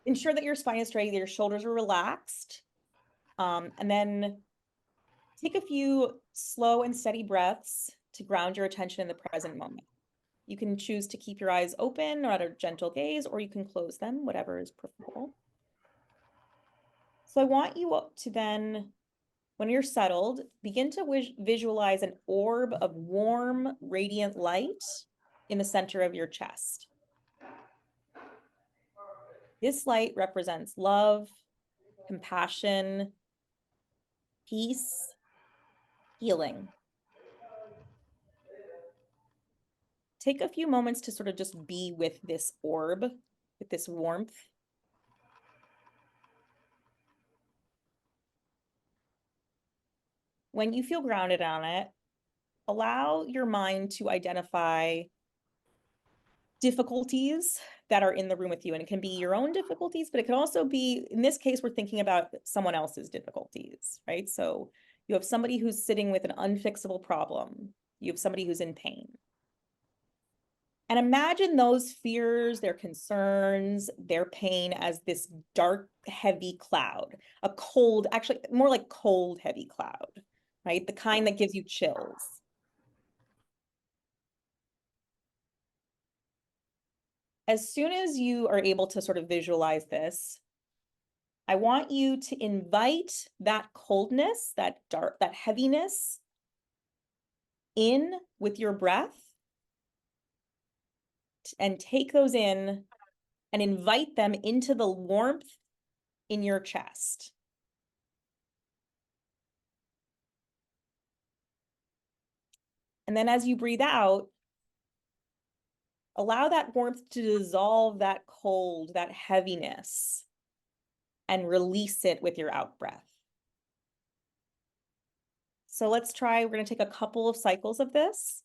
ensure that your spine is straight, your shoulders are relaxed. And then take a few slow and steady breaths to ground your attention in the present moment. You can choose to keep your eyes open or at a gentle gaze, or you can close them, whatever is preferable. So I want you to then, when you're settled, begin to visualize an orb of warm, radiant light in the center of your chest. This light represents love, compassion, peace, healing. Take a few moments to sort of just be with this orb, with this warmth. When you feel grounded on it, allow your mind to identify difficulties that are in the room with you. And it can be your own difficulties, but it can also be, in this case, we're thinking about someone else's difficulties, right? So you have somebody who's sitting with an unfixable problem. You have somebody who's in pain. And imagine those fears, their concerns, their pain as this dark, heavy cloud, a cold, actually more like cold, heavy cloud, right? The kind that gives you chills. As soon as you are able to sort of visualize this, I want you to invite that coldness, that dark, that heaviness in with your breath and take those in and invite them into the warmth in your chest. And then as you breathe out, allow that warmth to dissolve that cold, that heaviness, and release it with your out breath. So let's try, we're going to take a couple of cycles of this.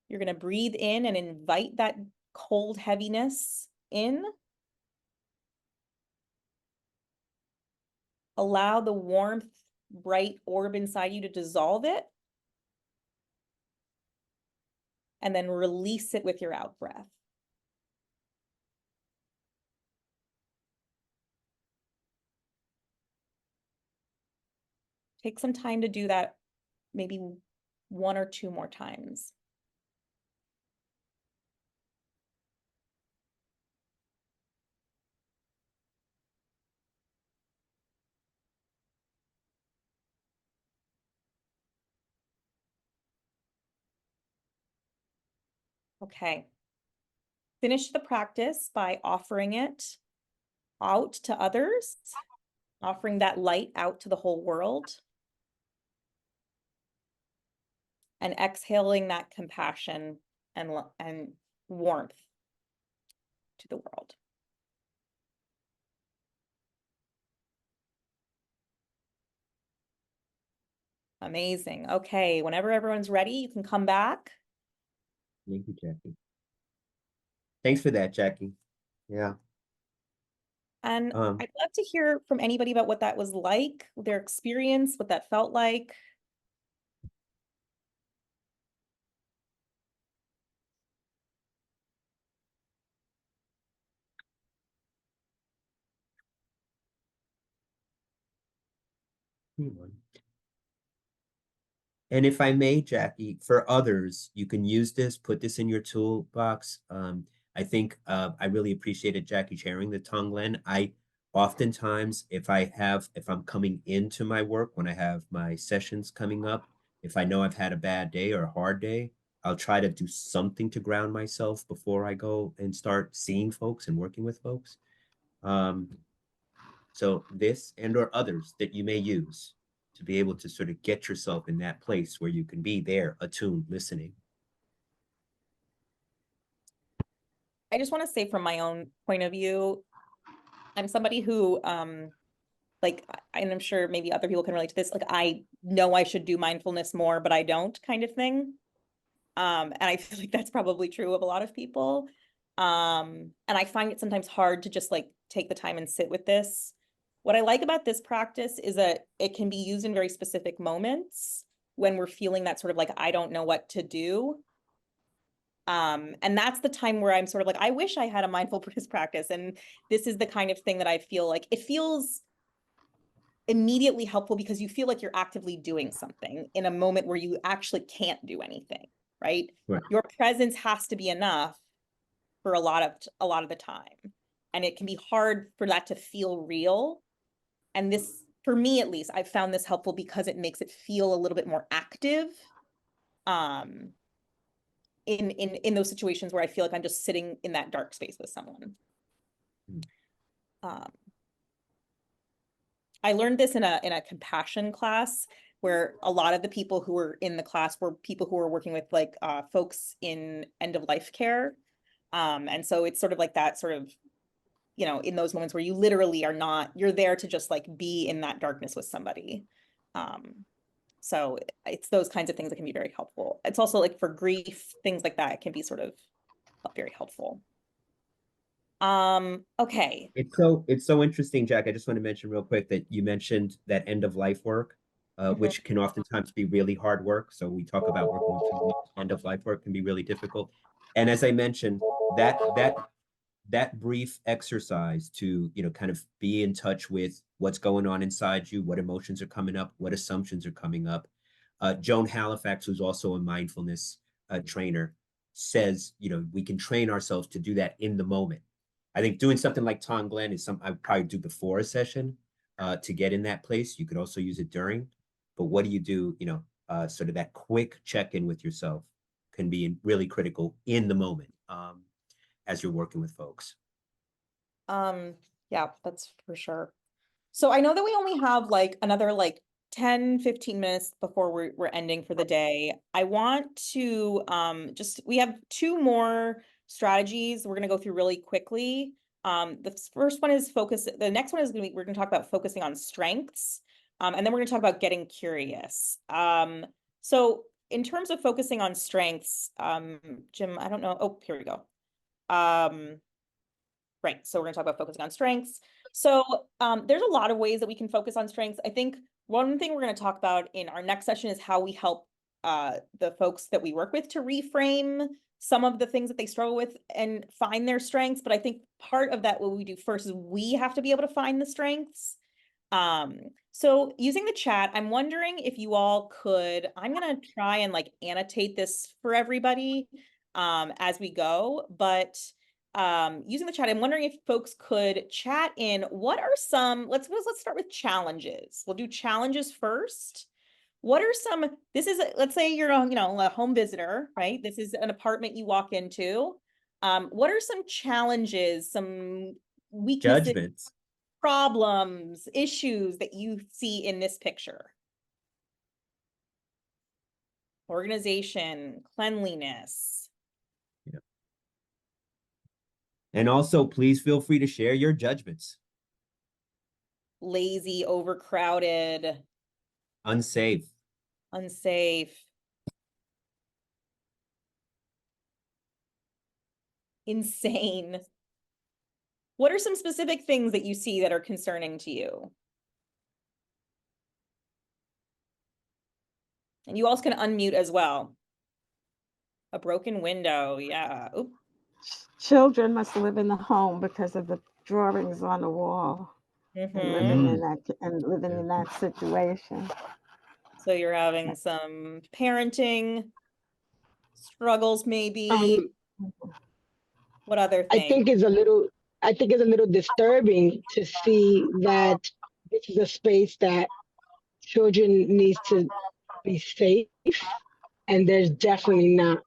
You're going to breathe in and invite that cold heaviness in. Allow the warmth, bright orb inside you to dissolve it. And then release it with your out breath. Take some time to do that, maybe 1 or 2 more times. Okay. Finish the practice by offering it out to others, offering that light out to the whole world. And exhaling that compassion and warmth to the world. Amazing. Okay, whenever everyone's ready, you can come back. Thank you, Jackie. Thanks for that, Jackie. Yeah. And I'd love to hear from anybody about what that was like, their experience, what that felt like. And if I may, Jackie, for others, you can use this, put this in your toolbox. I think I really appreciated Jackie sharing the Tonglen. I oftentimes, if I'm coming into my work, when I have my sessions coming up, if I know I've had a bad day or a hard day, I'll try to do something to ground myself before I go and start seeing folks and working with folks. So this and or others that you may use to be able to sort of get yourself in that place where you can be there, attuned, listening. I just want to say from my own point of view, I'm somebody who, like, and I'm sure maybe other people can relate to this, like, I know I should do mindfulness more, but I don't, kind of thing. And I feel like that's probably true of a lot of people. And I find it sometimes hard to just like take the time and sit with this. What I like about this practice is that it can be used in very specific moments when we're feeling that sort of like, I don't know what to do. And that's the time where I'm sort of like, I wish I had a mindfulness practice. And this is the kind of thing that I feel like it feels immediately helpful because you feel like you're actively doing something in a moment where you actually can't do anything, right? Your presence has to be enough for a lot of the time. And it can be hard for that to feel real. And this, for me at least, I've found this helpful because it makes it feel a little bit more active. In those situations where I feel like I'm just sitting in that dark space with someone. I learned this in a compassion class where a lot of the people who were in the class were people who were working with like folks in end of life care. And so it's sort of like that sort of, you know, in those moments where you literally are not, you're there to just like be in that darkness with somebody. So it's those kinds of things that can be very helpful. It's also like for grief, things like that can be sort of very helpful. Okay. It's so interesting, Jack. I just want to mention real quick that you mentioned that end of life work, which can oftentimes be really hard work. So we talk about working with people, end of life work can be really difficult. And as I mentioned, that brief exercise to, you know, kind of be in touch with what's going on inside you, what emotions are coming up, what assumptions are coming up. Joan Halifax, who's also a mindfulness trainer, says, you know, we can train ourselves to do that in the moment. I think doing something like Tonglen is something I would probably do before a session to get in that place. You could also use it during, but what do you do, you know, sort of that quick check-in with yourself can be really critical in the moment as you're working with folks. Yeah, that's for sure. So I know that we only have like another like 10-15 minutes before we're ending for the day. I want to we have two more strategies we're going to go through really quickly. The first one is focus. The next one is going to be, we're going to talk about focusing on strengths. And then we're going to talk about getting curious. So in terms of focusing on strengths, Jim, I don't know. Oh, here we go. Right. So we're going to talk about focusing on strengths. So there's a lot of ways that we can focus on strengths. I think one thing we're going to talk about in our next session is how we help the folks that we work with to reframe some of the things that they struggle with and find their strengths. But I think part of that, what we do first is we have to be able to find the strengths. So using the chat, I'm wondering if you all could, I'm going to try and like annotate this for everybody as we go, but using the chat, I'm wondering if folks could chat in what are some, let's start with challenges. We'll do challenges first. What are some, this is, let's say you're a, a home visitor, right? This is an apartment you walk into. What are some challenges, some weaknesses, Judgments. problems, issues that you see in this picture? Organization, cleanliness. Yeah. And also, please feel free to share your judgments. Lazy, overcrowded, Unsafe. unsafe, insane. What are some specific things that you see that are concerning to you? And you also can unmute as well. A broken window, yeah. Oop. Children must live in the home because of the drawings on the wall and living in that situation. So you're having some parenting struggles, maybe. What other things? I think it's a little disturbing to see that this is a space that children needs to be safe, and there's definitely not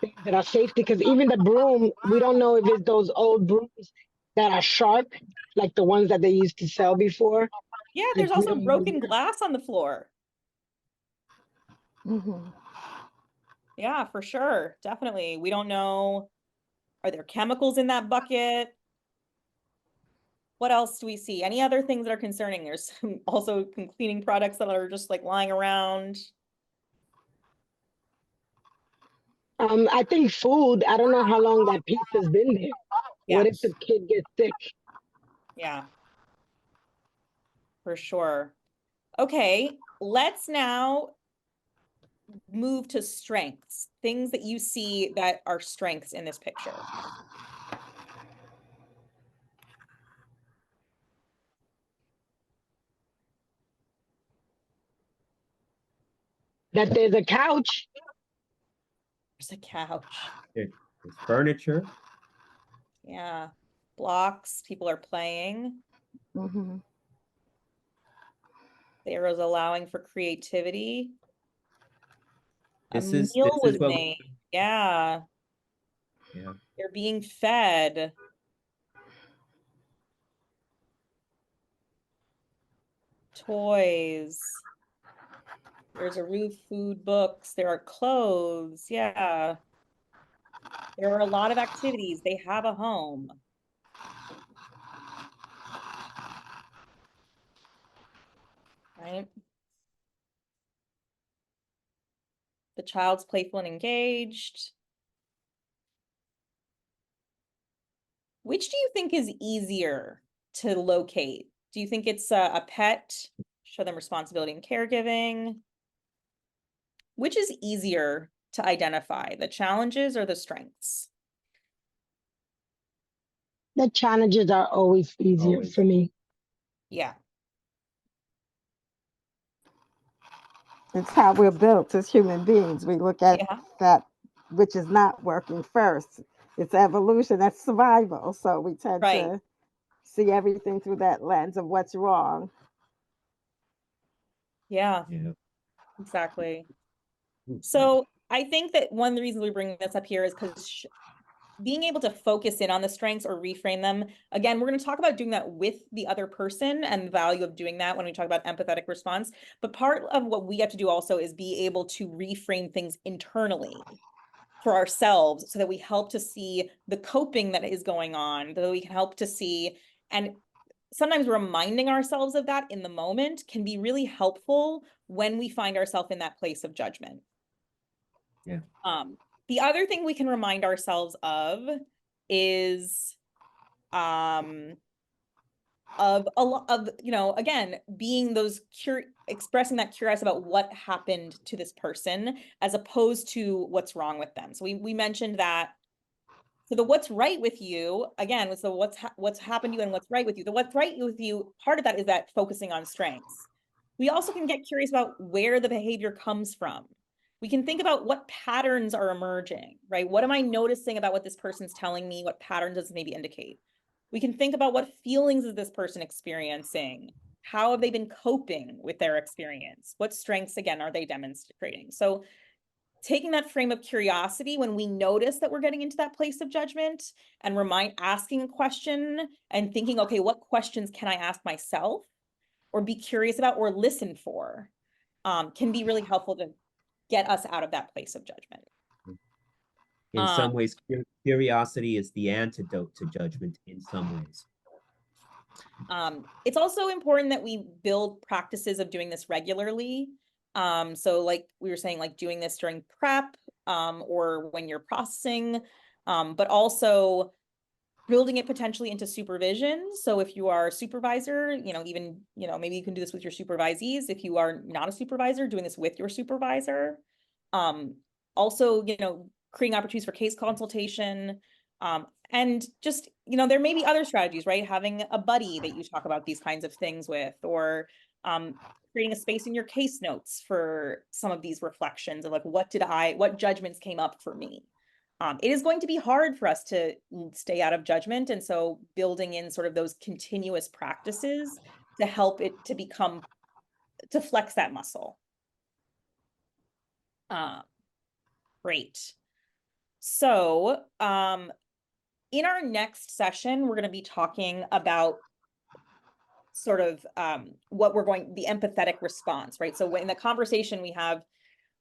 things that are safe, because even the broom, we don't know if it's those old brooms that are sharp, like the ones that they used to sell before. Yeah, there's Like, we also don't broken even- glass on the floor. Mm-hmm. Yeah, for sure. Definitely. We don't know. Are there chemicals in that bucket? What else do we see? Any other things that are concerning? There's also some cleaning products that are just like lying around. I think food, I don't know how long that pizza's been there. Yeah. What if the kid gets sick? Yeah, for sure. Okay, let's now move to strengths, things that you see that are strengths in this picture. That there's a couch. There's a couch. There's furniture. Yeah, blocks, people are playing. Mm-hmm. The arrow's allowing for creativity. A This is meal was what made. Yeah. Yeah. They're being fed. Toys. There's a roof, food, books. There are clothes. Yeah. There are a lot of activities. They have a home. Right? The child's playful and engaged. Which do you think is easier to locate? Do you think it's a pet? Show them responsibility and caregiving. Which is easier to identify, the challenges or the strengths? The challenges are always easier for me. Yeah. It's how we're built as human beings. We look at that which is not working first. It's evolution, that's survival. So we tend to see everything through that lens of what's wrong. Yeah. Exactly. So I think that one of the reasons we bring this up here is because being able to focus in on the strengths or reframe them. Again, we're going to talk about doing that with the other person and the value of doing that when we talk about empathetic response. But part of what we have to do also is be able to reframe things internally for ourselves so that we help to see the coping that is going on, that we can help to see. And sometimes reminding ourselves of that in the moment can be really helpful when we find ourselves in that place of judgment. Yeah. The other thing we can remind ourselves of is of a lot of, again, being those expressing that curiosity about what happened to this person as opposed to what's wrong with them. So we mentioned that. So the what's right with you, again, was the what's happened to you and what's right with you. The what's right with you, part of that is that focusing on strengths. We also can get curious about where the behavior comes from. We can think about what patterns are emerging, right? What am I noticing about what this person's telling me? What pattern does it maybe indicate? We can think about what feelings is this person experiencing? how have they been coping with their experience? What strengths, again, are they demonstrating? So taking that frame of curiosity when we notice that we're getting into that place of judgment and asking a question and thinking, okay, what questions can I ask myself or be curious about or listen for, can be really helpful to get us out of that place of judgment. In some ways, curiosity is the antidote to judgment in some ways. It's also important that we build practices of doing this regularly. So like we were saying, like doing this during prep, or when you're processing, but also building it potentially into supervision. So if you are a supervisor, even, maybe you can do this with your supervisees. If you are not a supervisor, doing this with your supervisor. Also, creating opportunities for case consultation, and just, there may be other strategies, right? Having a buddy that you talk about these kinds of things with, or creating a space in your case notes for some of these reflections of like, what judgments came up for me. It is going to be hard for us to stay out of judgment. And so building in sort of those continuous practices to help it to flex that muscle. Great. So, in our next session, we're going to be talking about sort of the empathetic response, right? So in the conversation, we have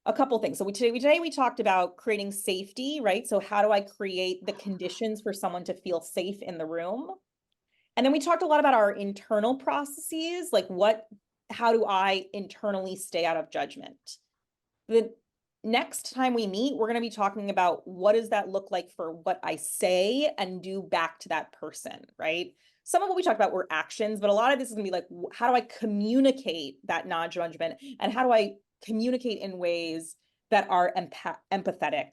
a couple things. So today we talked about creating safety, right? So how do I create the conditions for someone to feel safe in the room? And then we talked a lot about our internal processes, like how do I internally stay out of judgment? The next time we meet, we're going to be talking about what does that look like for what I say and do back to that person, right? Some of what we talked about were actions, but a lot of this is going to be like, how do I communicate that non-judgment, and how do I communicate in ways that are empathetic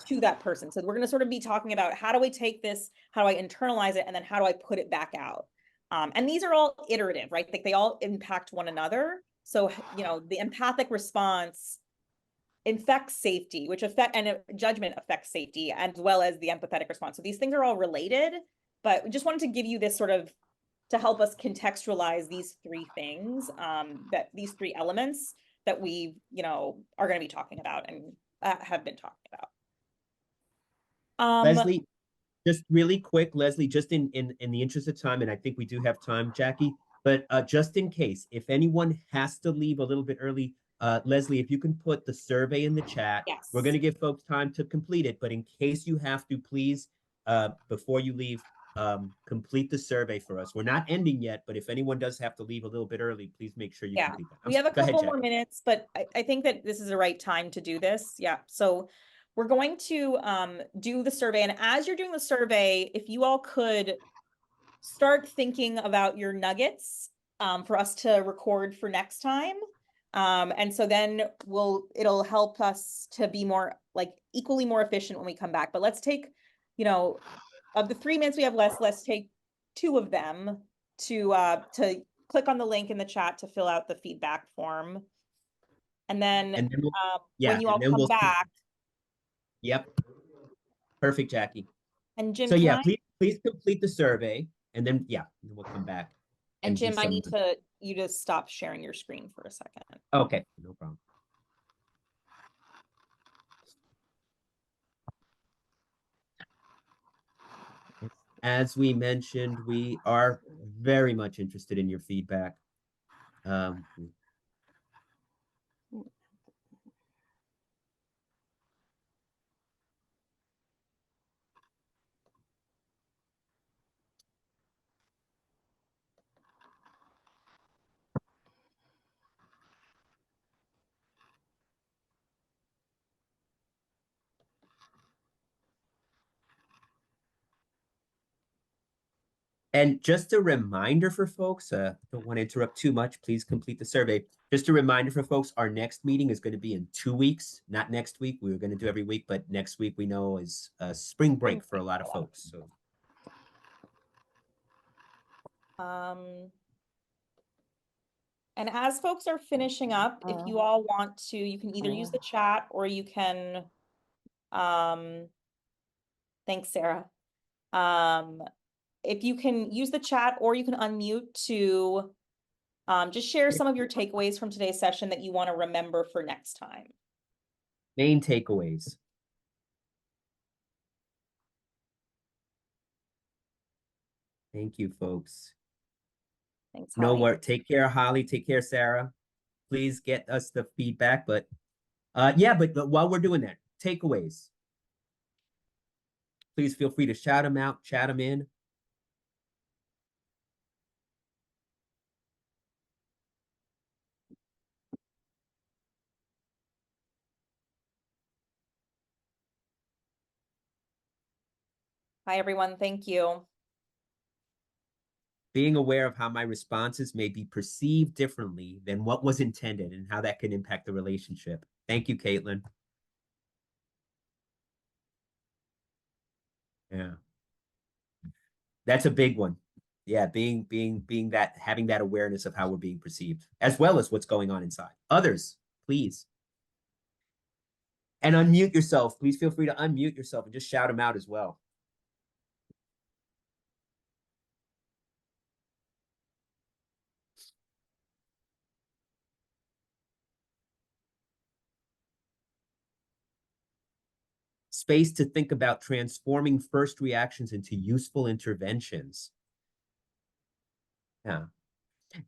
to that person? So we're going to sort of be talking about how do I take this, how do I internalize it, and then how do I put it back out? And these are all iterative, right? Like they all impact one another. So, the empathic response affects safety, and judgment affects safety, as well as the empathetic response. So these things are all related, but we just wanted to give you this sort of, to help us contextualize these three things, these three elements that we, are going to be talking about and have been talking about. Leslie, just really quick, Leslie, just in the interest of time, and I think we do have time, Jackie, but just in case, if anyone has to leave a little bit early, Leslie, if you can put the survey in the chat. Yes. We're going to give folks time to complete it, but in case you have to, please, before you leave, complete the survey for us. We're not ending yet, but if anyone does have to leave a little bit early, please make sure you complete that. We have a Go ahead, couple more Jackie. minutes, but I think that this is the right time to do this. Yeah. So we're going to do the survey. And as you're doing the survey, if you all could start thinking about your nuggets for us to record for next time. And so then it'll help us to be more equally more efficient when we come back. But let's take, of the 3 minutes we have left, let's take 2 of them to click on the link in the chat to fill out the feedback form. And then, when you all come back. Yep. Perfect, Jackie. And Jim, so yeah, please complete the survey, and then we'll come back. And Jim, I need you to stop sharing your screen for a second. Okay, no problem. As we mentioned, we are very much interested in your feedback. And just a reminder for folks, don't want to interrupt too much, please complete the survey. Just a reminder for folks, our next meeting is going to be in 2 weeks, not next week. We were going to do every week, but next week we know is spring break for a lot of folks. So. And as folks are finishing up, if you all want to, you can either use the chat or you can, thanks, Sarah. If you can use the chat or you can unmute to Just share some of your takeaways from today's session that you want to remember for next time. Main takeaways. Thank you, folks. Thanks, No Holly. work. Take care, Holly. Take care, Sarah. Please get us the feedback. But yeah, but while we're doing that, takeaways. Please feel free to shout them out, chat them in. Hi, everyone. Thank you. Being aware of how my responses may be perceived differently than what was intended and how that can impact the relationship. Thank you, Caitlin. Yeah. That's a big one. Yeah, being that, having that awareness of how we're being perceived, as well as what's going on inside. Others, please. And unmute yourself. Please feel free to unmute yourself and just shout them out as well. Space to think about transforming first reactions into useful interventions. Yeah.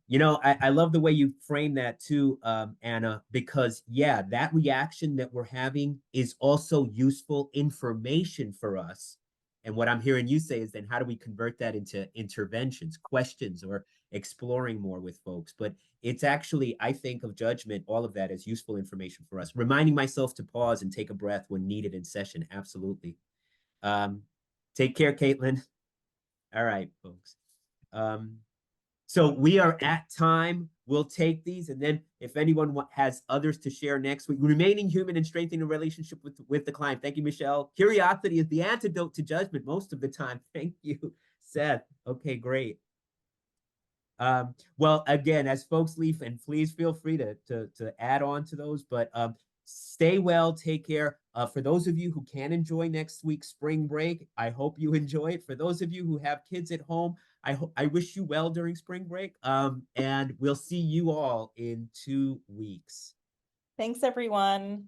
You know, I love the way you frame that too, Anna, because yeah, that reaction that we're having is also useful information for us. And what I'm hearing you say is then how do we convert that into interventions, questions, or exploring more with folks? But it's actually, I think of judgment, all of that as useful information for us. Reminding myself to pause and take a breath when needed in session. Absolutely. Take care, Caitlin. All right, folks. So we are at time. We'll take these, and then if anyone has others to share next week, remaining human and strengthening a relationship with the client. Thank you, Michelle. Curiosity is the antidote to judgment most of the time. Thank you, Seth. Okay, great. Well, again, as folks leave, and please feel free to add on to those, but stay well, take care. For those of you who can enjoy next week's spring break, I hope you enjoy it. For those of you who have kids at home, I wish you well during spring break. And we'll see you all in 2 weeks. Thanks, everyone.